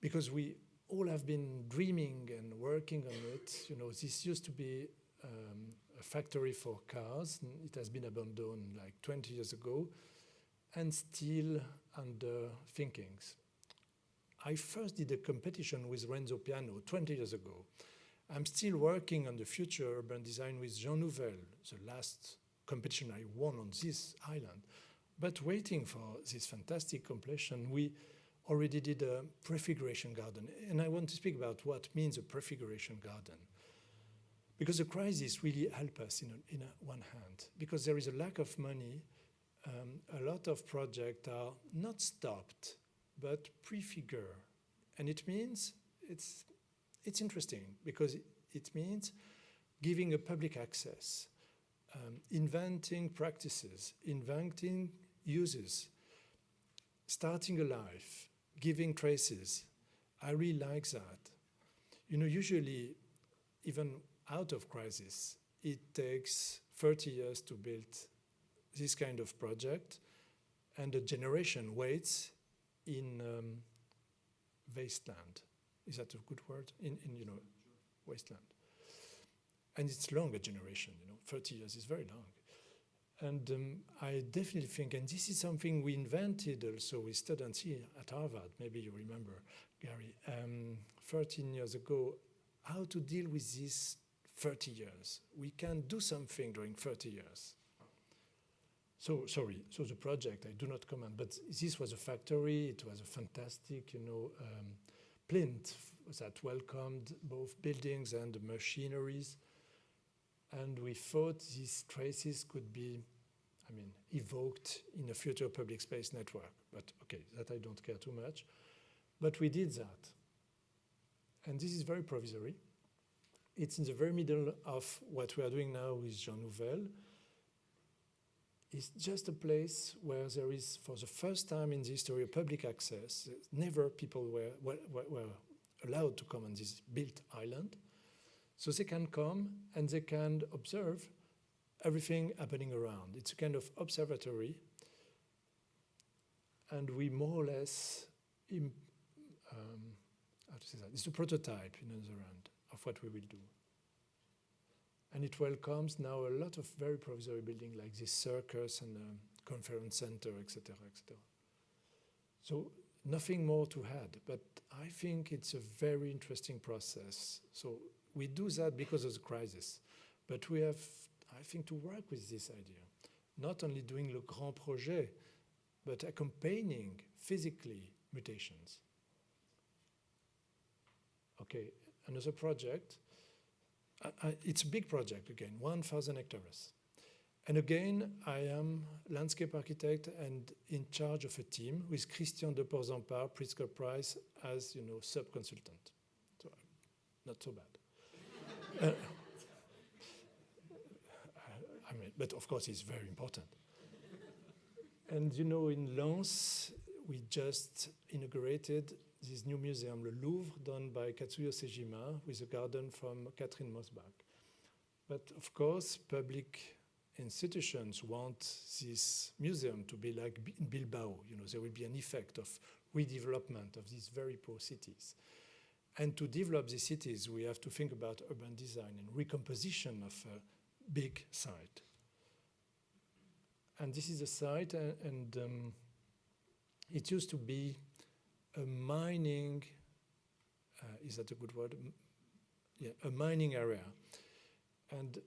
Because we all have been dreaming and working on it. You know, this used to be a factory for cars. It has been abandoned like 20 years ago and still under thinkings. I first did a competition with Renzo Piano 20 years ago. I'm still working on the future urban design with Nouvel, the last competition I won on this island. But waiting for this fantastic completion, we already did a prefiguration garden. And I want to speak about what means a prefiguration garden. Because the crisis really helped us in one hand. Because there is a lack of money, a lot of projects are not stopped, but prefigure. And it means it's interesting because it means giving a public access, inventing practices, inventing uses, starting a life, giving traces. I really like that. You know, usually, even out of crisis, it takes 30 years to build this kind of project, and a generation waits in wasteland. Is that a good word? In wasteland. And it's longer generation, 30 years is very long. And I definitely think, and this is something we invented also with students here at Harvard, maybe you remember, Gary, 13 years ago, how to deal with these 30 years. We can do something during 30 years. So the project, I do not comment, but this was a factory, it was a fantastic, plinth that welcomed both buildings and machineries. And we thought these traces could be, evoked in a future public space network. But okay, that I don't care too much. But we did that. And this is very provisory. It's in the very middle of what we are doing now with Nouvel. It's just a place where there is, for the first time in the history of public access, never people were allowed to come on this built island. So they can come and they can observe everything happening around. It's a kind of observatory. And we more or less, how to say that? It's a prototype, in other hand, of what we will do. And it welcomes now a lot of very provisory buildings like this circus and conference center, etc., etc. So nothing more to add, but I think it's a very interesting process. So we do that because of the crisis, but we have, I think, to work with this idea. Not only doing le grand projet, but accompanying physically mutations. Okay, another project. It's a big project again, 1,000 hectares. And again, I am landscape architect and in charge of a team with Christian de Portzamparc, Pritzker Prize, as sub-consultant. So not so bad. But of course, it's very important. And in Lens, we just inaugurated this new museum, Le Louvre, done by Katsuyo Sejima, with a garden from Catherine Mosbach. But of course, public institutions want this museum to be like in Bilbao. There will be an effect of redevelopment of these very poor cities. And to develop these cities, we have to think about urban design and recomposition of a big site. And this is a site, and it used to be a mining, is that a good word? Yeah, a mining area. And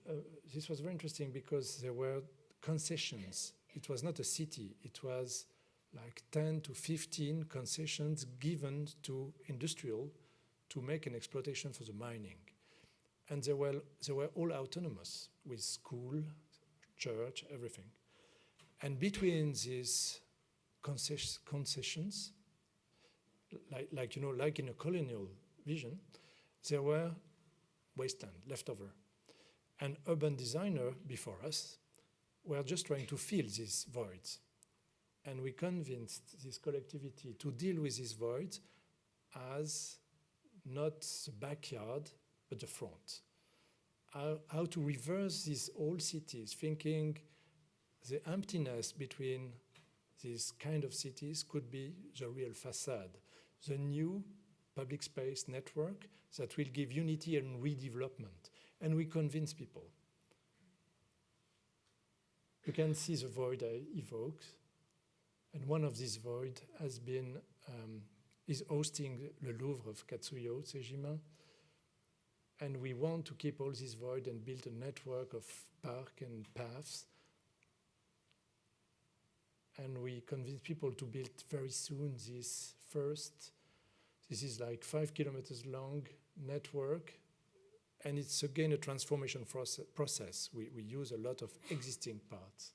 this was very interesting because there were concessions. It was not a city. It was like 10 to 15 concessions given to industrial to make an exploitation for the mining. And they were all autonomous with school, church, everything. And between these concessions, like in a colonial vision, there were wasteland left over. And urban designers before us were just trying to fill these voids. And we convinced this collectivity to deal with these voids as not the backyard, but the front. How to reverse these old cities, thinking the emptiness between these kind of cities could be the real facade, the new public space network that will give unity and redevelopment. And we convince people. You can see the void I evoke. And one of these voids has been, is hosting Le Louvre of Katsuyo Sejima. And we want to keep all this void and build a network of parks and paths. And we convince people to build very soon this is like 5 kilometers long network. And it's again a transformation process. We use a lot of existing parts.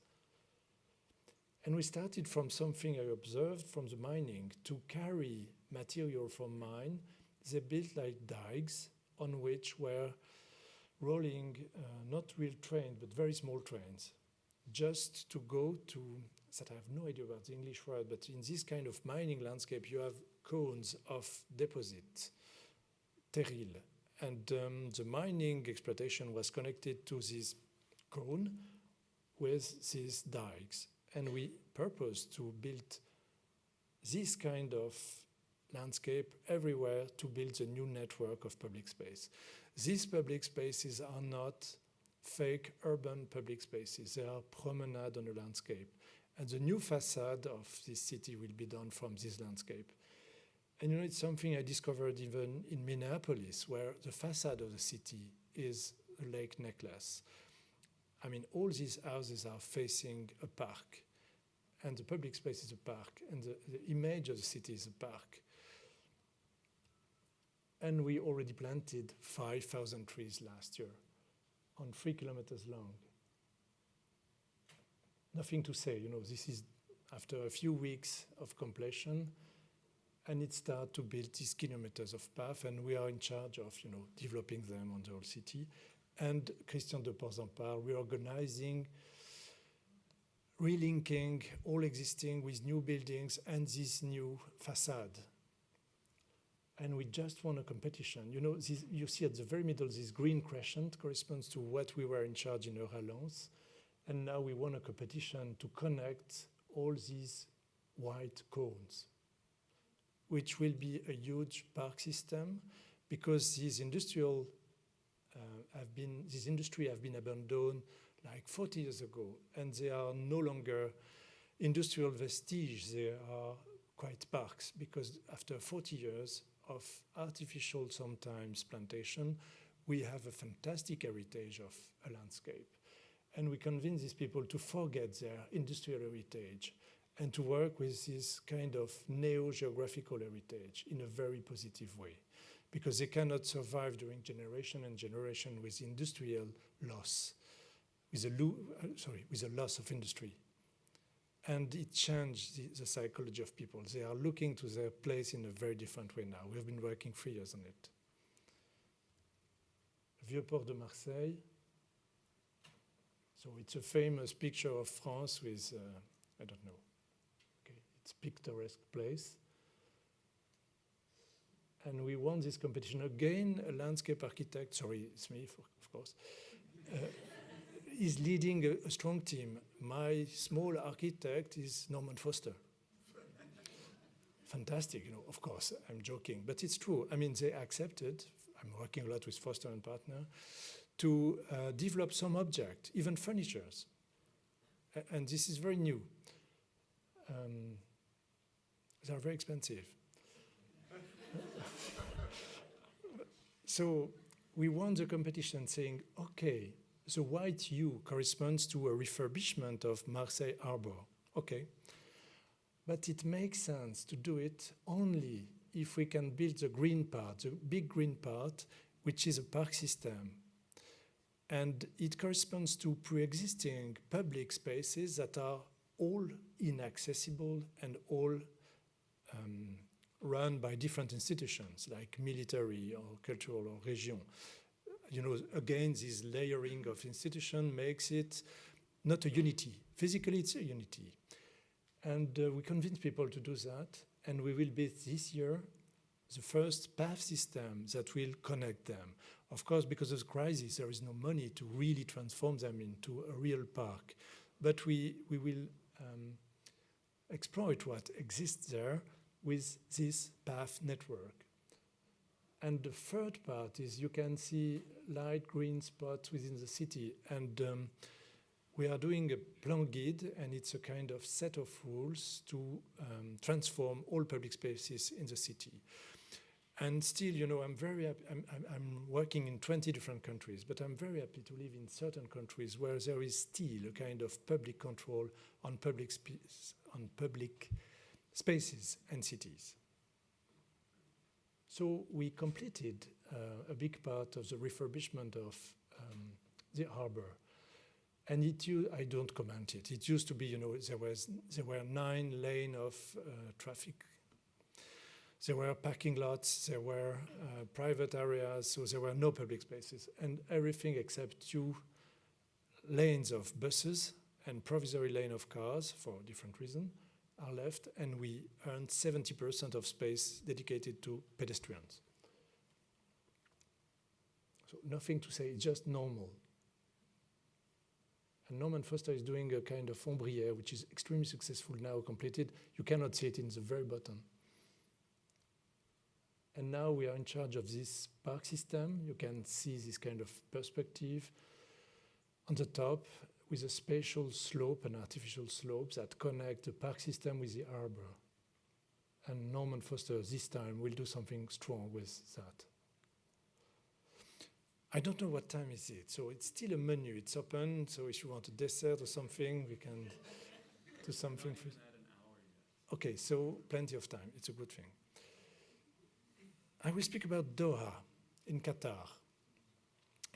And we started from something I observed from the mining. To carry material from mine, they built like dikes on which were rolling, not real trains, but very small trains, just to go to, that I have no idea about the English word, but in this kind of mining landscape, you have cones of deposit, terril. And the mining exploitation was connected to this cone with these dikes. And we purposed to build this kind of landscape everywhere to build a new network of public space. These public spaces are not fake urban public spaces. They are promenade on a landscape. And the new facade of this city will be done from this landscape. And it's something I discovered even in Minneapolis, where the facade of the city is a lake necklace. I mean, all these houses are facing a park, and the public space is a park, and the image of the city is a park. And we already planted 5,000 trees last year, on 3 kilometers long. Nothing to say, this is after a few weeks of completion. And it started to build these kilometers of path, and we are in charge of, developing them on the whole city. And Christian de Portzamparc, reorganizing, relinking all existing with new buildings and this new facade. And we just won a competition. You see at the very middle, this green crescent corresponds to what we were in charge in Euralens. And now we won a competition to connect all these white cones, which will be a huge park system, because this industry have been abandoned like 40 years ago, and they are no longer industrial vestige. They are quite parks, because after 40 years of artificial, sometimes plantation, we have a fantastic heritage of a landscape. And we convince these people to forget their industrial heritage and to work with this kind of neo-geographical heritage in a very positive way. because they cannot survive during generation and generation with industrial loss, with a loss of industry. And it changed the psychology of people. They are looking to their place in a very different way now. We have been working 3 years on it. Vieux Port de Marseille. So it's a famous picture of France with, I don't know, okay, it's a picturesque place. And we won this competition again. A landscape architect, sorry, it's me, of course, is leading a strong team. My small architect is Norman Foster. Fantastic, you know, of course, I'm joking, but it's true. I mean, they accepted, I'm working a lot with Foster+Partners, to develop some object, even furnitures. And this is very new. They are very expensive. So we won the competition saying, okay, the white hue corresponds to a refurbishment of Marseille Harbor. Okay. But it makes sense to do it only if we can build the green part, the big green part, which is a park system. And it corresponds to pre-existing public spaces that are all inaccessible and all run by different institutions, like military or cultural or region. You know, again, this layering of institution makes it not a unity. Physically, it's a unity. And we convince people to do that, and we will build this year the first path system that will connect them. Of course, because of the crisis, there is no money to really transform them into a real park. But we will exploit what exists there with this path network. And the third part is you can see light green spots within the city. And we are doing a plan guide, and it's a kind of set of rules to transform all public spaces in the city. And still, you know, I'm very happy. I'm working in 20 different countries, but I'm very happy to live in certain countries where there is still a kind of public control on public spaces and cities. So we completed a big part of the refurbishment of the harbor. And I don't comment it. It used to be, you know, there were 9 lanes of traffic. There were parking lots, there were private areas, so there were no public spaces. And everything except 2 lanes of buses and provisory lane of cars, for different reasons, are left, and we earned 70% of space dedicated to pedestrians. So nothing to say, just normal. And Norman Foster is doing a kind of ombrière, which is extremely successful now, completed. You cannot see it in the very bottom. And now we are in charge of this park system. You can see this kind of perspective on the top with a spatial slope, an artificial slope that connect the park system with the harbor. And Norman Foster this time will do something strong with that. I don't know what time is it, so it's still a menu. It's open, so if you want a dessert or something, we can do something. Okay, so plenty of time. It's a good thing. I will speak about Doha in Qatar.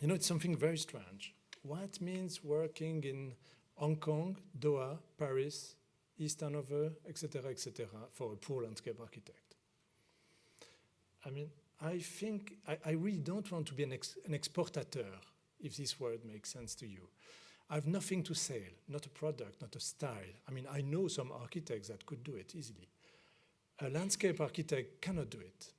You know, it's something very strange. What means working in Hong Kong, Doha, Paris, East Hanover, etc., for a poor landscape architect? I mean, I think I really don't want to be an exportateur, if this word makes sense to you. I have nothing to sell, not a product, not a style. I mean, I know some architects that could do it easily. A landscape architect cannot do it.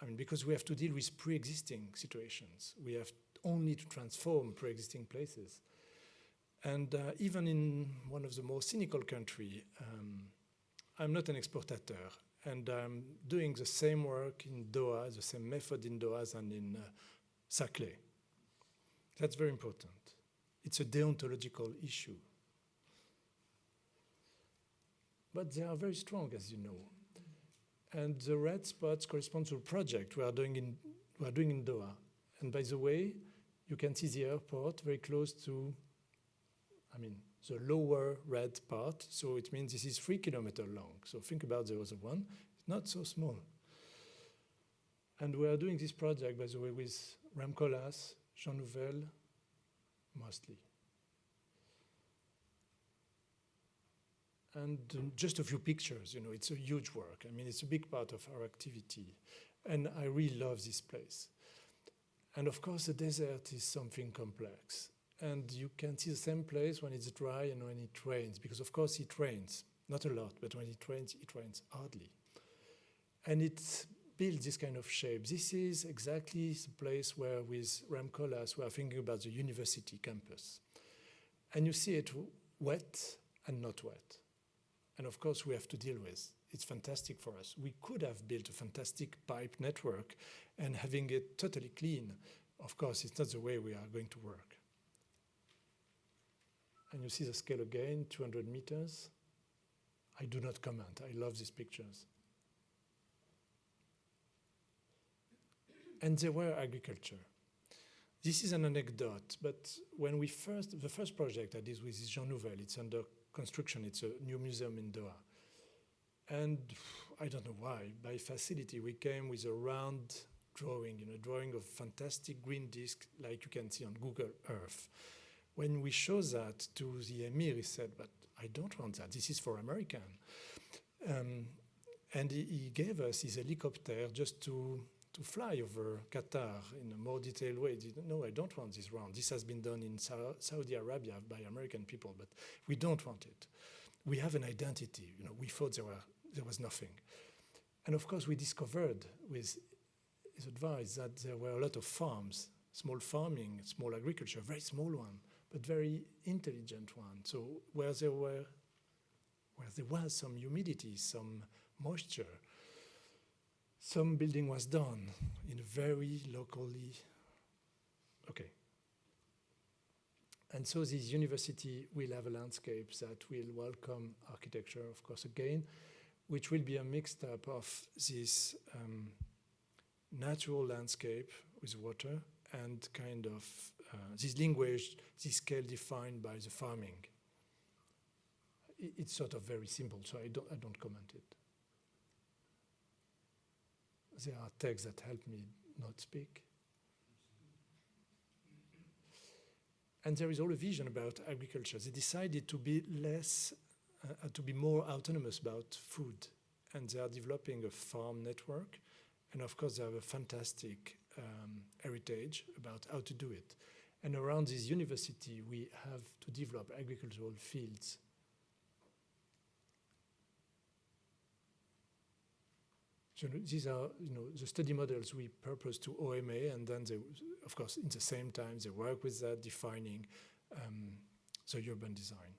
I mean, because we have to deal with pre-existing situations. We have only to transform pre-existing places. And even in one of the more cynical countries, I'm not an exportateur. And I'm doing the same work in Doha, the same method in Doha than in Saclay. That's very important. It's a deontological issue. But they are very strong, as you know. And the red spots correspond to a project we are doing in Doha. And by the way, you can see the airport very close to, the lower red part. So it means this is 3 kilometers long. So think about the other one. It's not so small. And we are doing this project, by the way, with Rem Koolhaas, Nouvel, mostly. And just a few pictures, you know, it's a huge work. I mean, it's a big part of our activity. And I really love this place. And of course, the desert is something complex. And you can see the same place when it's dry and when it rains, because of course it rains, not a lot, but when it rains hardly. And it builds this kind of shape. This is exactly the place where with Rem Koolhaas we are thinking about the university campus. And you see it wet and not wet. And of course we have to deal with. It's fantastic for us. We could have built a fantastic pipe network and having it totally clean. Of course, it's not the way we are going to work. And you see the scale again, 200 meters. I do not comment. I love these pictures. And they were agriculture. This is an anecdote, but when the first project I did with is Nouvel, it's under construction, it's a new museum in Doha. And I don't know why, by facility, we came with a round drawing, you know, drawing of fantastic green disc like you can see on Google Earth. When we showed that to the emir, he said, but I don't want that, this is for American. And he gave us his helicopter just to fly over Qatar in a more detailed way. No, I don't want this round. This has been done in Saudi Arabia by American people, but we don't want it. We have an identity. You know, we thought there was nothing. And of course, we discovered with his advice that there were a lot of farms, small farming, small agriculture, very small one, but very intelligent one. So where there was some humidity, some moisture, some building was done in a very locally, okay. And so this university will have a landscape that will welcome architecture, of course, again, which will be a mixed up of this natural landscape with water and kind of this language, this scale defined by the farming. It's sort of very simple, so I don't comment it. There are texts that help me not speak. And there is all a vision about agriculture. They decided to be to be more autonomous about food. And they are developing a farm network. And of course, they have a fantastic heritage about how to do it. And around this university, we have to develop agricultural fields. So these are, you know, the study models we purpose to OMA, and then they, of course, in the same time, they work with that, defining the urban design.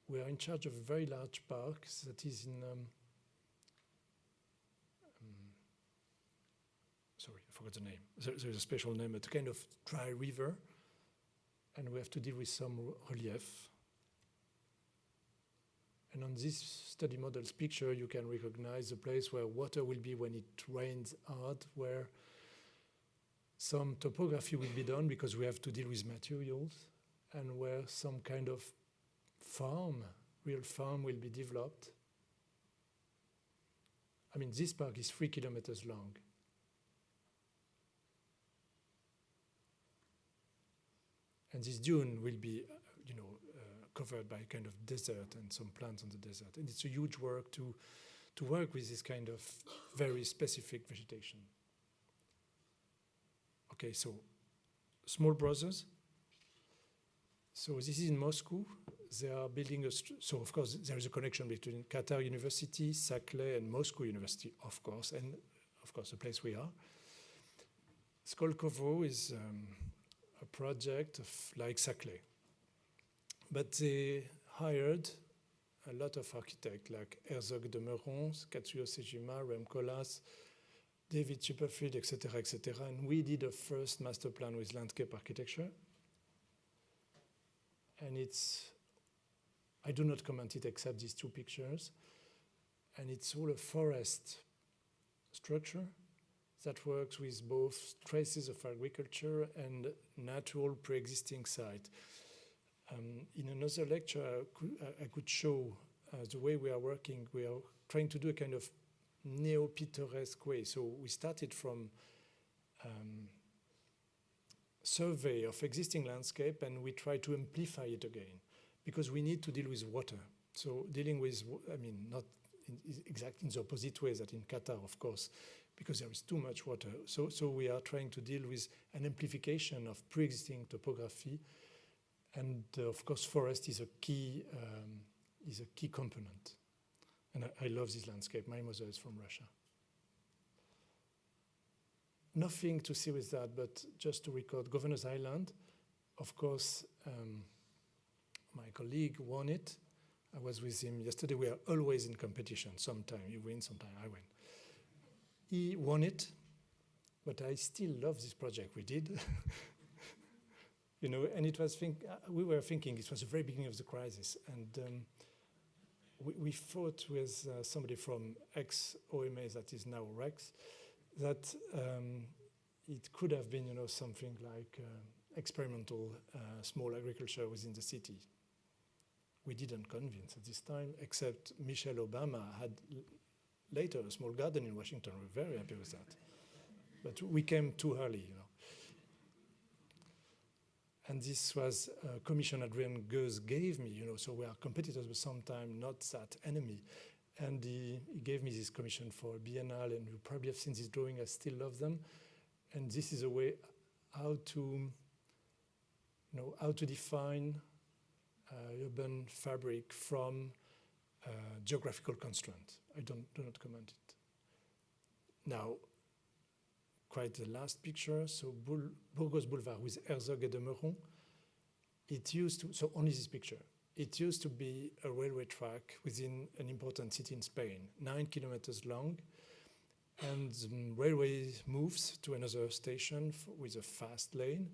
We are in charge of a very large park that is in, sorry, I forgot the name. There's a special name, it's a kind of dry river, and we have to deal with some relief. And on this study models picture, you can recognize the place where water will be when it rains hard, where some topography will be done because we have to deal with materials, and where some kind of farm, real farm, will be developed. I mean, this park is 3 kilometers long. And this dune will be, you know, covered by kind of desert and some plants on the desert. And it's a huge work to work with this kind of very specific vegetation. Okay, so small brothers. So this is in Moscow. They are building so of course there is a connection between Qatar University, Saclay, and Moscow University, of course, and of course the place we are. Skolkovo is a project like Saclay. But they hired a lot of architects like Herzog de Meuron, Katsuyo Sejima, Rem Koolhaas, David Chipperfield, etc., etc. And we did a first master plan with landscape architecture. And I do not comment it except these two pictures. And it's all a forest structure that works with both traces of agriculture and natural pre-existing site. In another lecture, I could show the way we are working. We are trying to do a kind of neo-pittoresque way. So we started from survey of existing landscape, and we try to amplify it again, because we need to deal with water. So dealing with, I mean, not exactly in the opposite way that in Qatar, of course, because there is too much water. So we are trying to deal with an amplification of pre-existing topography, and of course, forest is a key component. And I love this landscape. My mother is from Russia. Nothing to see with that, but just to record Governor's Island. Of course, my colleague won it. I was with him yesterday. We are always in competition. Sometime you win, sometime I win. He won it, but I still love this project we did. You know, and it was we were thinking it was the very beginning of the crisis, and we fought with somebody from ex-OMA that is now Rex, that it could have been, you know, something like experimental small agriculture within the city. We didn't convince at this time, except Michelle Obama had later a small garden in Washington. We're very happy with that. But we came too early, you know. And this was a commission Adrian Goes gave me, you know, so we are competitors, but sometimes not that enemy. And he gave me this commission for Biennale, and you probably have seen this drawing. I still love them. And this is a way how to, you know, how to define urban fabric from geographical constraint. I do not comment it. Now, quite the last picture. So Burgos Boulevard with Herzog and Meuron. It used to, so only this picture. It used to be a railway track within an important city in Spain, 9 kilometers long. And the railway moves to another station with a fast lane.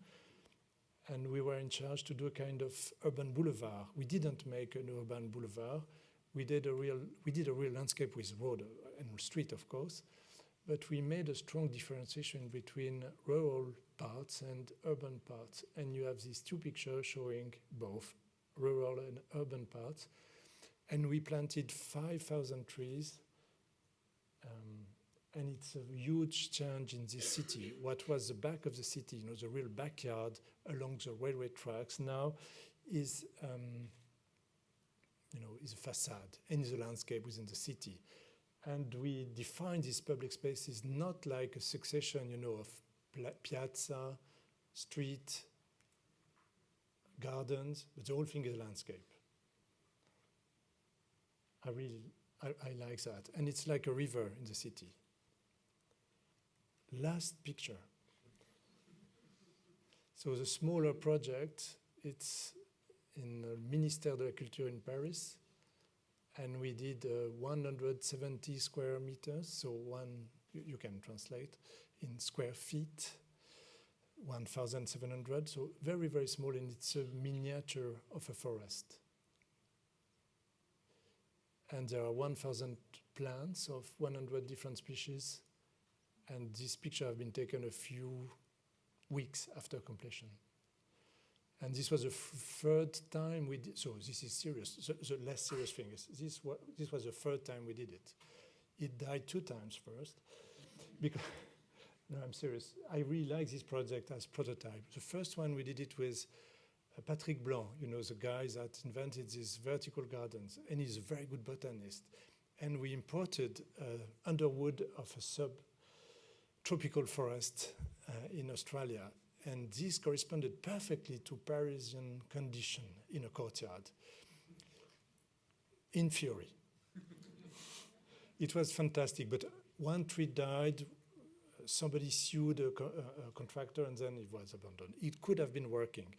And we were in charge to do a kind of urban boulevard. We didn't make an urban boulevard. We did a real landscape with road and street, of course. But we made a strong differentiation between rural parts and urban parts. And you have these two pictures showing both rural and urban parts. And we planted 5,000 trees. And it's a huge change in this city. What was the back of the city, you know, the real backyard along the railway tracks now is, you know, is a facade and is a landscape within the city. And we define these public spaces not like a succession, you know, of piazza, street, gardens, but the whole thing is a landscape. I like that. And it's like a river in the city. Last picture. So the smaller project, it's in the Ministère de la Culture in Paris. And we did 170 square meters, so you can translate in square feet, 1,700, so very, very small, and it's a miniature of a forest. And there are 1,000 plants of 100 different species, and this picture have been taken a few weeks after completion. And this was the third time we did, so this is serious. The less serious thing is, this was the third time we did it. It died 2 times first, because, no, I'm serious. I really like this project as prototype. The first one we did it with Patrick Blanc, you know, the guy that invented these vertical gardens, and he's a very good botanist. And we imported underwood of a subtropical forest in Australia. And this corresponded perfectly to Parisian condition in a courtyard. In theory. It was fantastic, but one tree died, somebody sued a contractor, and then it was abandoned. It could have been working.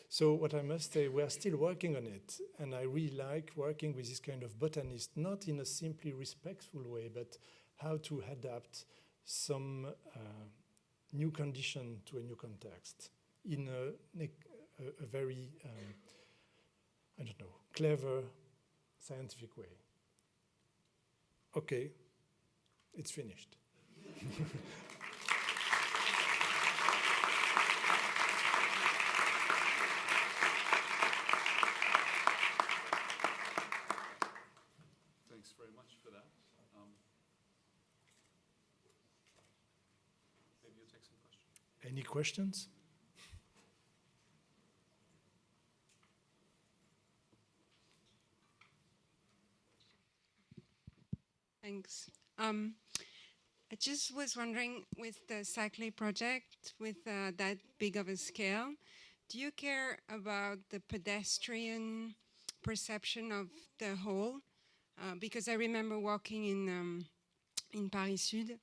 So what I must say, we are still working on it, and I really like working with this kind of botanist, not in a simply respectful way, but how to adapt some new condition to a new context in a very, I don't know, clever, scientific way. Okay, it's finished. Thanks very much for that. to take some questions. Any questions? Thanks. I just was wondering, with the Saclay project, with that big of a scale, do you care about the pedestrian perception of the whole? Because I remember walking in Paris Sud,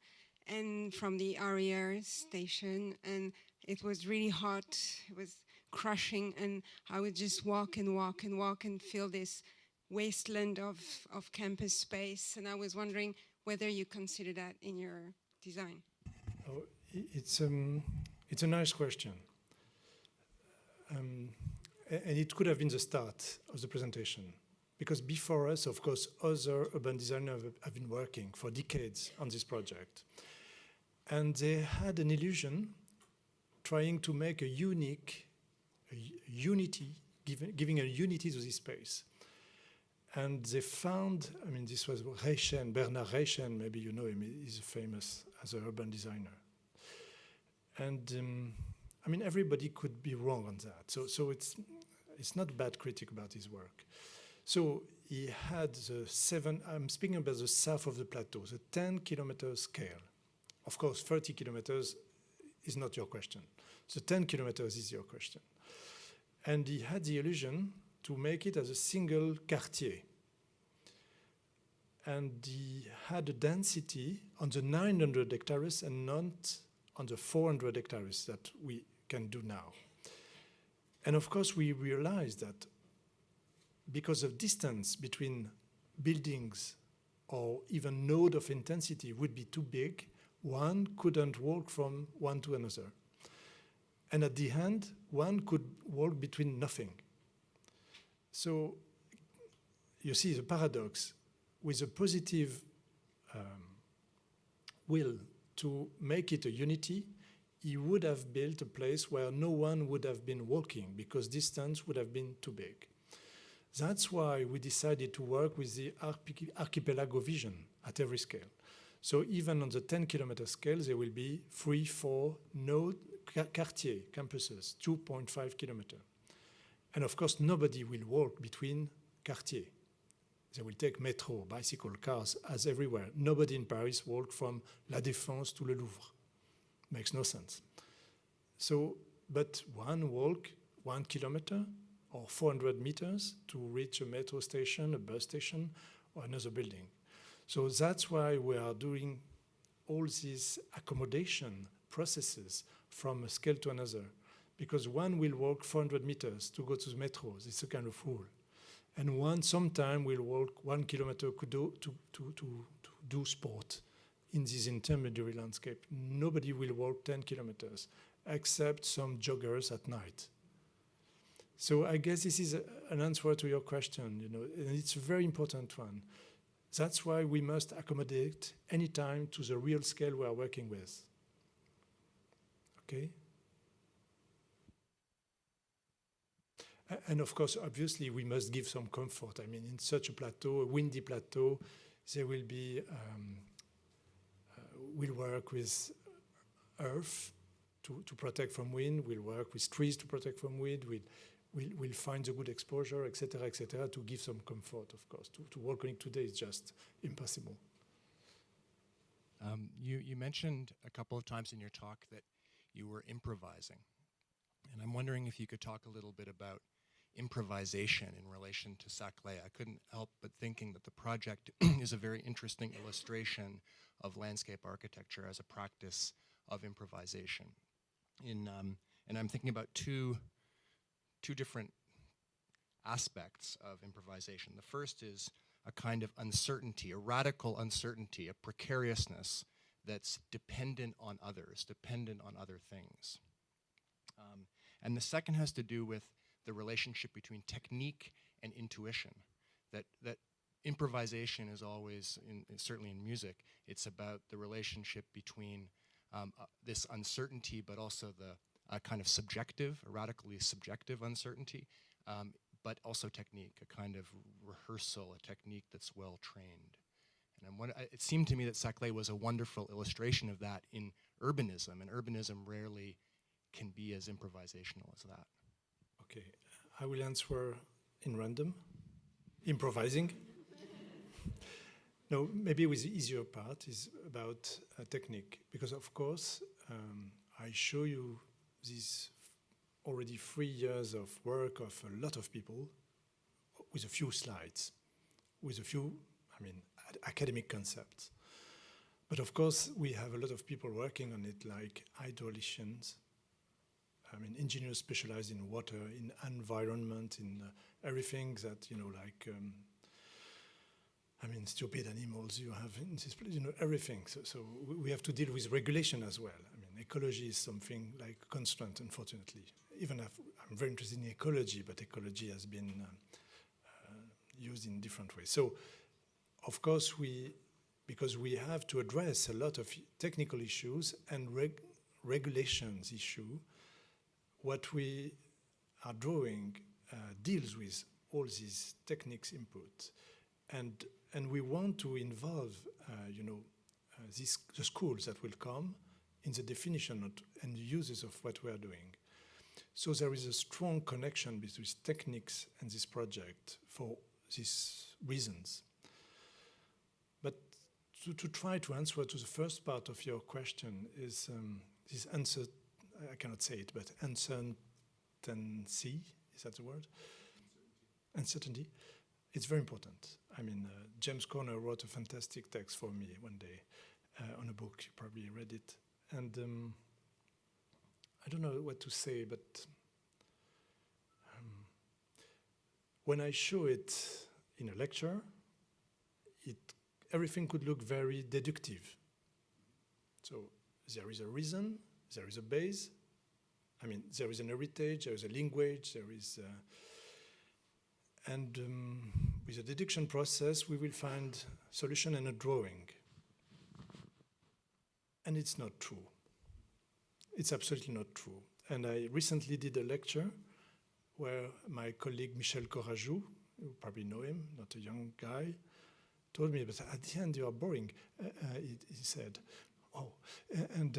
and from the RER station, and it was really hot. It was crushing, and I would just walk and walk and walk and feel this wasteland of campus space. And I was wondering whether you consider that in your design. Oh, it's a nice question. And it could have been the start of the presentation. Because before us, of course, other urban designers have been working for decades on this project. And they had an illusion trying to make a unity, giving a unity to this space. And they found, I mean, this was Eechelen, Bernard Eechelen, maybe you know him, he's famous as an urban designer. And I mean, everybody could be wrong on that. So it's not a bad critic about his work. So he had I'm speaking about the south of the plateau, the 10-kilometer scale. Of course, 30 kilometers is not your question. So 10 kilometers is your question. And he had the illusion to make it as a single quartier. And he had a density on the 900 hectares and not on the 400 hectares that we can do now. And of course, we realized that because of distance between buildings or even node of intensity would be too big, one couldn't walk from one to another. And at the end, one could walk between nothing. So you see the paradox. With a positive will to make it a unity, he would have built a place where no one would have been walking because distance would have been too big. That's why we decided to work with the archipelago vision at every scale. So even on the 10-kilometer scale, there will be 3, 4 node quartier campuses, 2.5 kilometers. And of course, nobody will walk between quartiers. They will take metro, bicycle, cars, as everywhere. Nobody in Paris walk from La Défense to Le Louvre. Makes no sense. So, but one walk 1 kilometer or 400 meters to reach a metro station, a bus station, or another building. So that's why we are doing all these accommodation processes from a scale to another, because one will walk 400 meters to go to the metro. It's a kind of rule. And one sometime will walk 1 kilometer to do sport in this intermediary landscape. Nobody will walk 10 kilometers except some joggers at night. So I guess this is an answer to your question, you know, and it's a very important one. That's why we must accommodate any time to the real scale we are working with. Okay? And of course, obviously, we must give some comfort. I mean, in such a plateau, a windy plateau, there will be, we'll work with earth to protect from wind, we'll work with trees to protect from wind, we'll find the good exposure, et cetera, to give some comfort, of course. To work on it today is just impossible. You mentioned a couple of times in your talk that you were improvising. And I'm wondering if you could talk a little bit about improvisation in relation to Saclay. I couldn't help but thinking that the project is a very interesting illustration of landscape architecture as a practice of improvisation. And I'm thinking about two different aspects of improvisation. The first is a kind of uncertainty, a radical uncertainty, a precariousness that's dependent on others, dependent on other things. And the second has to do with the relationship between technique and intuition. That improvisation is always, certainly in music, it's about the relationship between this uncertainty, but also the kind of subjective, a radically subjective uncertainty, but also technique, a kind of rehearsal, a technique that's well trained. And it seemed to me that Saclay was a wonderful illustration of that in urbanism, and urbanism rarely can be as improvisational as that. Okay, I will answer in random, improvising. No, maybe with the easier part is about technique, because of course I show you these already 3 years of work of a lot of people with a few slides, with a few, academic concepts. But of course, we have a lot of people working on it, like hydraulicians, engineers specialized in water, in environment, in everything that, stupid animals you have in this place, everything. So we have to deal with regulation as well. Ecology is something like constant, unfortunately. Even I'm very interested in ecology, but ecology has been used in different ways. So, of course, because we have to address a lot of technical issues and regulations issue, what we are drawing deals with all these techniques input. And we want to involve, the schools that will come in the definition and uses of what we are doing. So there is a strong connection between techniques and this project for these reasons. But to try to answer to the first part of your question is this answer, I cannot say it, but uncertainty, is that the word? Uncertainty. It's very important. James Corner wrote a fantastic text for me one day on a book. You probably read it. And I don't know what to say, but when I show it in a lecture, everything could look very deductive. So there is a reason, there is a base. There is an heritage, there is a language, there is... And with a deduction process, we will find solution and a drawing. And it's not true. It's absolutely not true. And I recently did a lecture where my colleague Michel Desvigne, you probably know him, not a young guy, told me, but at the end you are boring, he said. Oh, and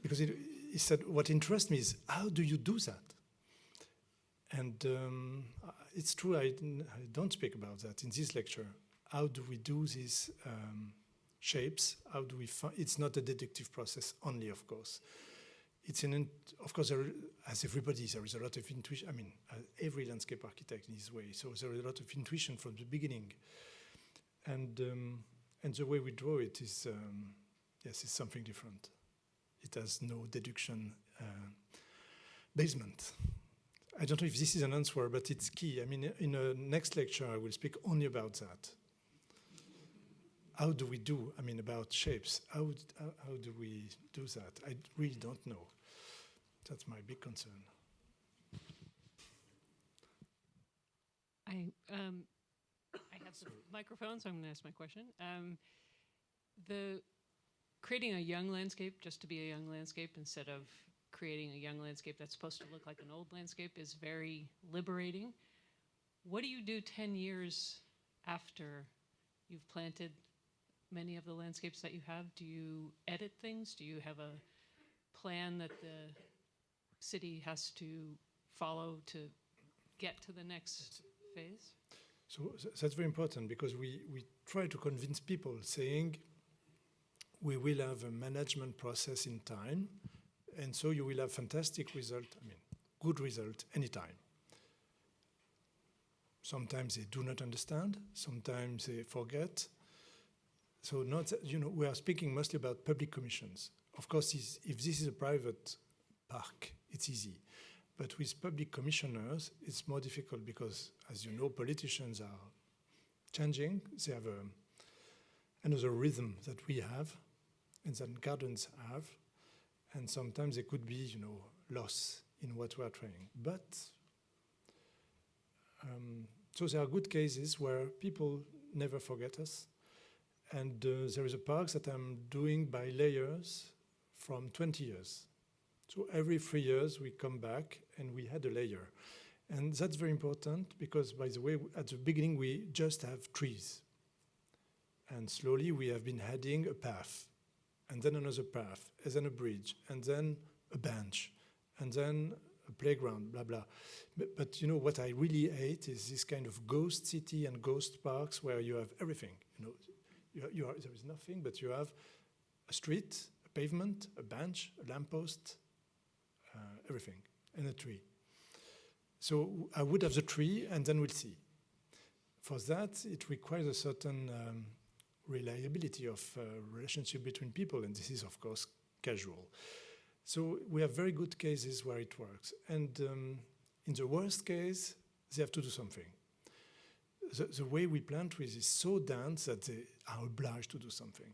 because he said, what interests me is, how do you do that? And it's true, I don't speak about that in this lecture. How do we do these shapes? How do we find? It's not a deductive process only, of course. It's of course, as everybody, there is a lot of intuition. Every landscape architect in his way. So there is a lot of intuition from the beginning. And the way we draw it is, yes, it's something different. It has no deduction basement. I don't know if this is an answer, but it's key. In a next lecture, I will speak only about that. How do we do, about shapes? How do we do that? I really don't know. That's my big concern. I have the microphone, so I'm going to ask my question. Creating a young landscape just to be a young landscape instead of creating a young landscape that's supposed to look like an old landscape is very liberating. What do you do 10 years after you've planted many of the landscapes that you have? Do you edit things? Do you have a plan that the city has to follow to get to the next phase? So that's very important, because we try to convince people saying we will have a management process in time, and so you will have fantastic result, good result anytime. Sometimes they do not understand, sometimes they forget. So we are speaking mostly about public commissions. Of course, if this is a private park, it's easy. But with public commissioners, it's more difficult because, as you know, politicians are changing. They have another rhythm that we have and that gardens have. And sometimes there could be, loss in what we are trying. But, so there are good cases where people never forget us. And there is a park that I'm doing by layers from 20 years. So every 3 years we come back and we add a layer. And that's very important because, by the way, at the beginning we just have trees. And slowly we have been adding a path. and then another path, and then a bridge, and then a bench, and then a playground, blah, blah. But you know, what I really hate is this kind of ghost city and ghost parks where you have everything. You know, there is nothing, but you have a street, a pavement, a bench, a lamppost, everything, and a tree. So I would have the tree, and then we'll see. For that, it requires a certain reliability of relationship between people, and this is, of course, casual. So we have very good cases where it works. And in the worst case, they have to do something. The way we plant trees is so dense that they are obliged to do something.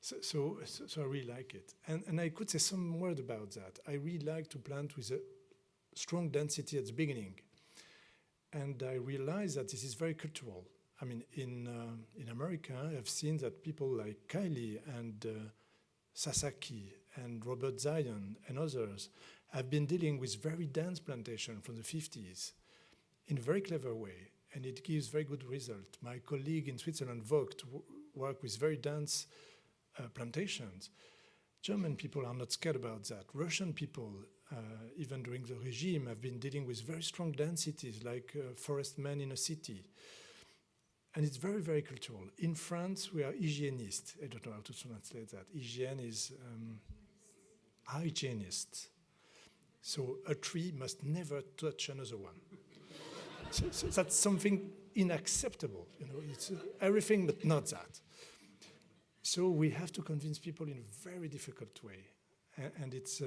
So I really like it. And I could say some word about that. I really like to plant with a strong density at the beginning. And I realize that this is very cultural. I mean, in America, I've seen that people like Kylie and Sasaki and Robert Zion and others have been dealing with very dense plantation from the 50s in a very clever way, and it gives very good result. My colleague in Switzerland, VIEUX, work with very dense plantations. German people are not scared about that. Russian people, even during the regime, have been dealing with very strong densities, like forest men in a city. And it's very, very cultural. In France, we are hygienists. I don't know how to translate that. Hygiene is hygienist. So a tree must never touch another one. So that's something unacceptable. You know, it's everything but not that. So we have to convince people in a very difficult way. And it's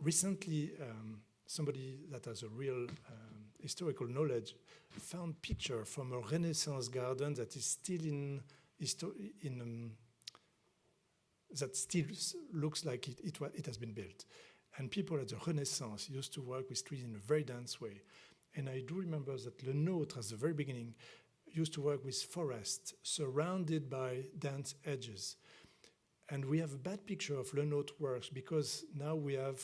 recently somebody that has a real historical knowledge found picture from a Renaissance garden that is still that still looks like it has been built. And people at the Renaissance used to work with trees in a very dense way. And I do remember that Le Nôtre, at the very beginning, used to work with forests surrounded by dense edges. And we have a bad picture of Le Nôtre works because now we have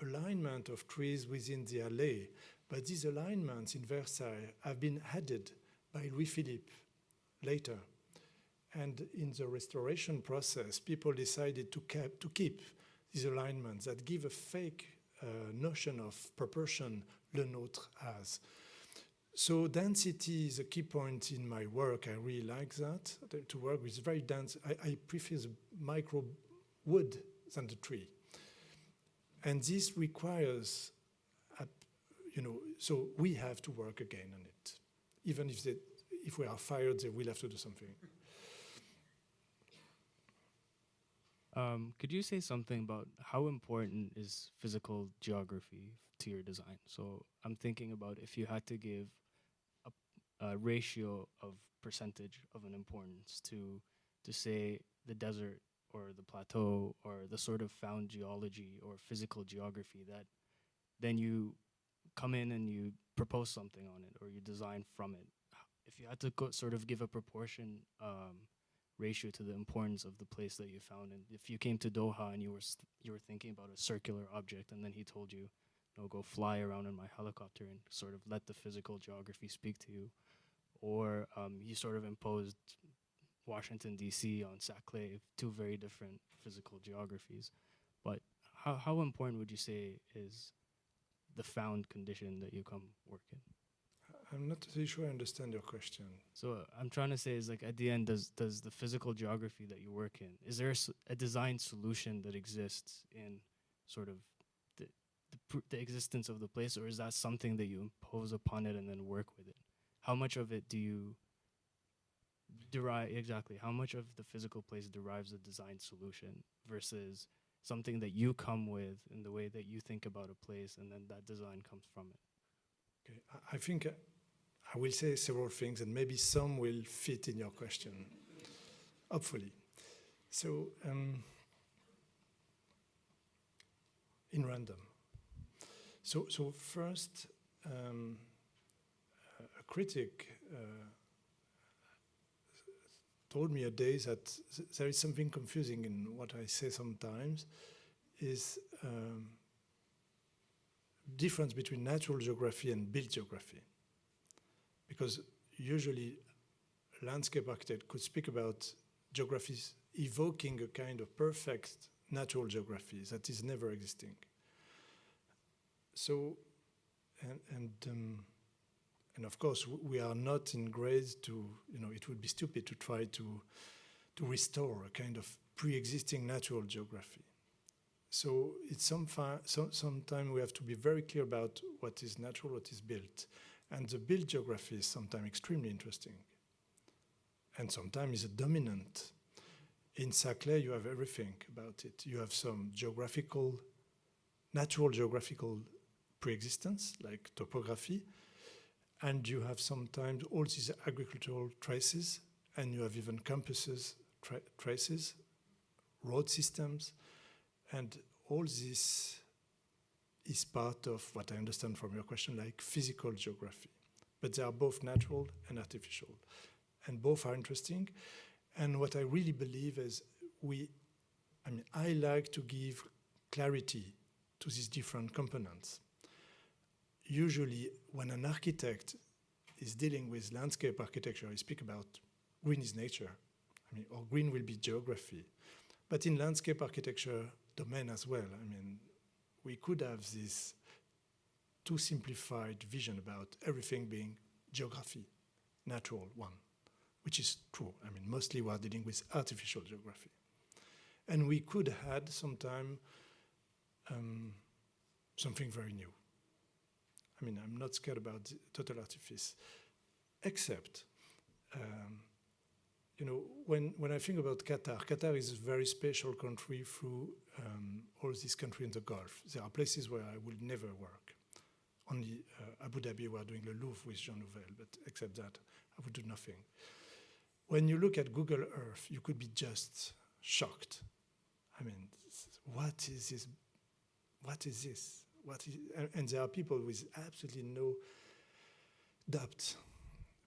alignment of trees within the alley. But these alignments in Versailles have been added by Louis-Philippe later. And in the restoration process, people decided to keep these alignments that give a fake notion of proportion Le Nôtre has. So density is a key point in my work. I really like that, to work with very dense. I prefer the micro wood than the tree. And this requires, so we have to work again on it. Even if we are fired, they will have to do something. Could you say something about how important is physical geography to your design? So I'm thinking about if you had to give a ratio of percentage of an importance to say the desert or the plateau or the sort of found geology or physical geography, that then you come in and you propose something on it or you design from it. If you had to sort of give a proportion ratio to the importance of the place that you found, and if you came to Doha and you were thinking about a circular object, and then he told you, go fly around in my helicopter and sort of let the physical geography speak to you, or you sort of imposed Washington D.C. on Saclay, two very different physical geographies. But how important would you say is the found condition that you come work in? I'm not really sure I understand your question. So I'm trying to say is, like, at the end, does the physical geography that you work in, is there a design solution that exists in sort of the existence of the place, or is that something that you impose upon it and then work with it? How much of it do you derive, exactly, how much of the physical place derives a design solution versus something that you come with in the way that you think about a place and then that design comes from it? Okay, I think I will say several things, and maybe some will fit in your question, hopefully. So, in random. So first, a critic told me a day that there is something confusing in what I say sometimes, is difference between natural geography and built geography. Because usually landscape architect could speak about geographies evoking a kind of perfect natural geography that is never existing. So, and of course, we are not in grades to, it would be stupid to try to restore a kind of pre-existing natural geography. So it's sometimes we have to be very clear about what is natural, what is built. And the built geography is sometimes extremely interesting. And sometimes is a dominant. In Saclay, you have everything about it. You have some natural geographical pre-existence, like topography, and you have sometimes all these agricultural traces, and you have even campuses traces, road systems, and all this is part of what I understand from your question, like physical geography. But they are both natural and artificial, and both are interesting. And what I really believe is I like to give clarity to these different components. Usually, when an architect is dealing with landscape architecture, he speaks about green is nature, or green will be geography. But in landscape architecture domain as well, we could have this too simplified vision about everything being geography, natural one, which is true. Mostly we are dealing with artificial geography. And we could add sometime something very new. I'm not scared about total artifice, except, when I think about Qatar is a very special country through all these countries in the Gulf. There are places where I would never work. Only Abu Dhabi, we are doing the Louvre with Nouvel, but except that, I would do nothing. When you look at Google Earth, you could be just shocked. What is this? What is this? And there are people with absolutely no doubt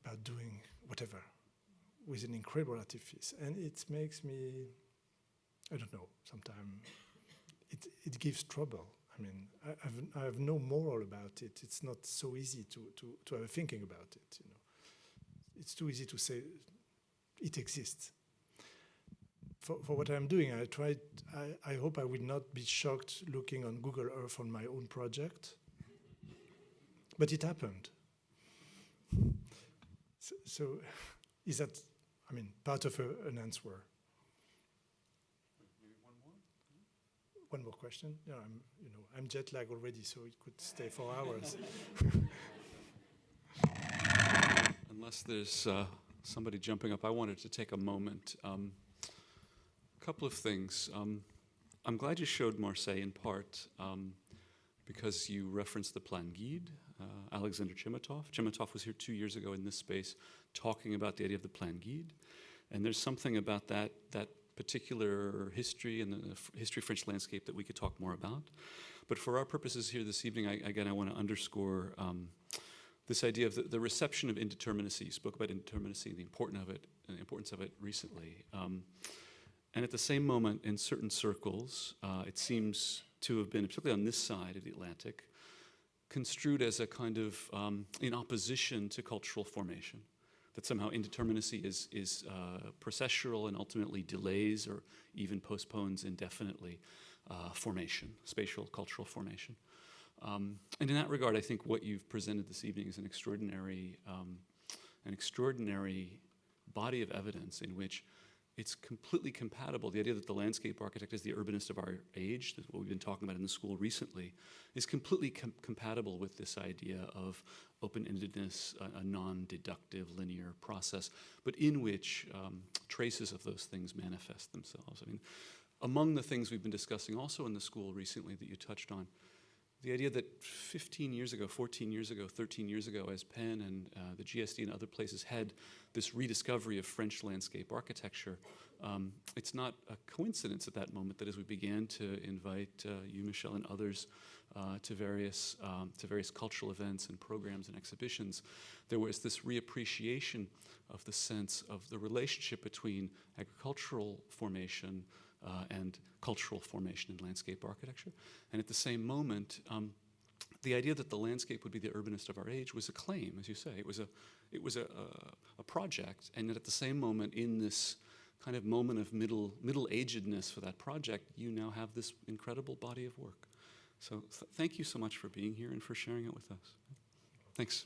about doing whatever with an incredible artifice. And it makes me, I don't know, sometimes it gives trouble. I have no moral about it. It's not so easy to have a thinking about it. It's too easy to say it exists. For what I'm doing, I hope I will not be shocked looking on Google Earth on my own project. But it happened. So is that, part of an answer? Maybe one more? One more question? Yeah, I'm jet lag already, so it could stay for hours. Unless there's somebody jumping up, I wanted to take a moment. Couple of things. I'm glad you showed Marseille in part because you referenced the Plan Guide, Alexander Chimatov. Chimatov was here 2 years ago in this space talking about the idea of the Plan Guide. And there's something about that particular history and the history of French landscape that we could talk more about. But for our purposes here this evening, I want to underscore this idea of the reception of indeterminacy. You spoke about indeterminacy and the importance of it recently. And at the same moment, in certain circles, it seems to have been, particularly on this side of the Atlantic, construed as a kind of in opposition to cultural formation. That somehow indeterminacy is processual and ultimately delays or even postpones indefinitely formation, spatial cultural formation. And in that regard, I think what you've presented this evening is an extraordinary body of evidence in which it's completely compatible. The idea that the landscape architect is the urbanist of our age, that's what we've been talking about in the school recently, is completely compatible with this idea of open-endedness, a non-deductive linear process, but in which traces of those things manifest themselves. Among the things we've been discussing also in the school recently that you touched on, the idea that 15 years ago, 14 years ago, 13 years ago, as Penn and the GSD and other places had this rediscovery of French landscape architecture, it's not a coincidence at that moment that as we began to invite you, Michel, and others to various cultural events and programs and exhibitions, there was this reappreciation of the sense of the relationship between agricultural formation and cultural formation in landscape architecture. And at the same moment, the idea that the landscape would be the urbanist of our age was a claim, as you say. It was a project, and yet at the same moment, in this kind of moment of middle-agedness for that project, you now have this incredible body of work. So thank you so much for being here and for sharing it with us. Thanks.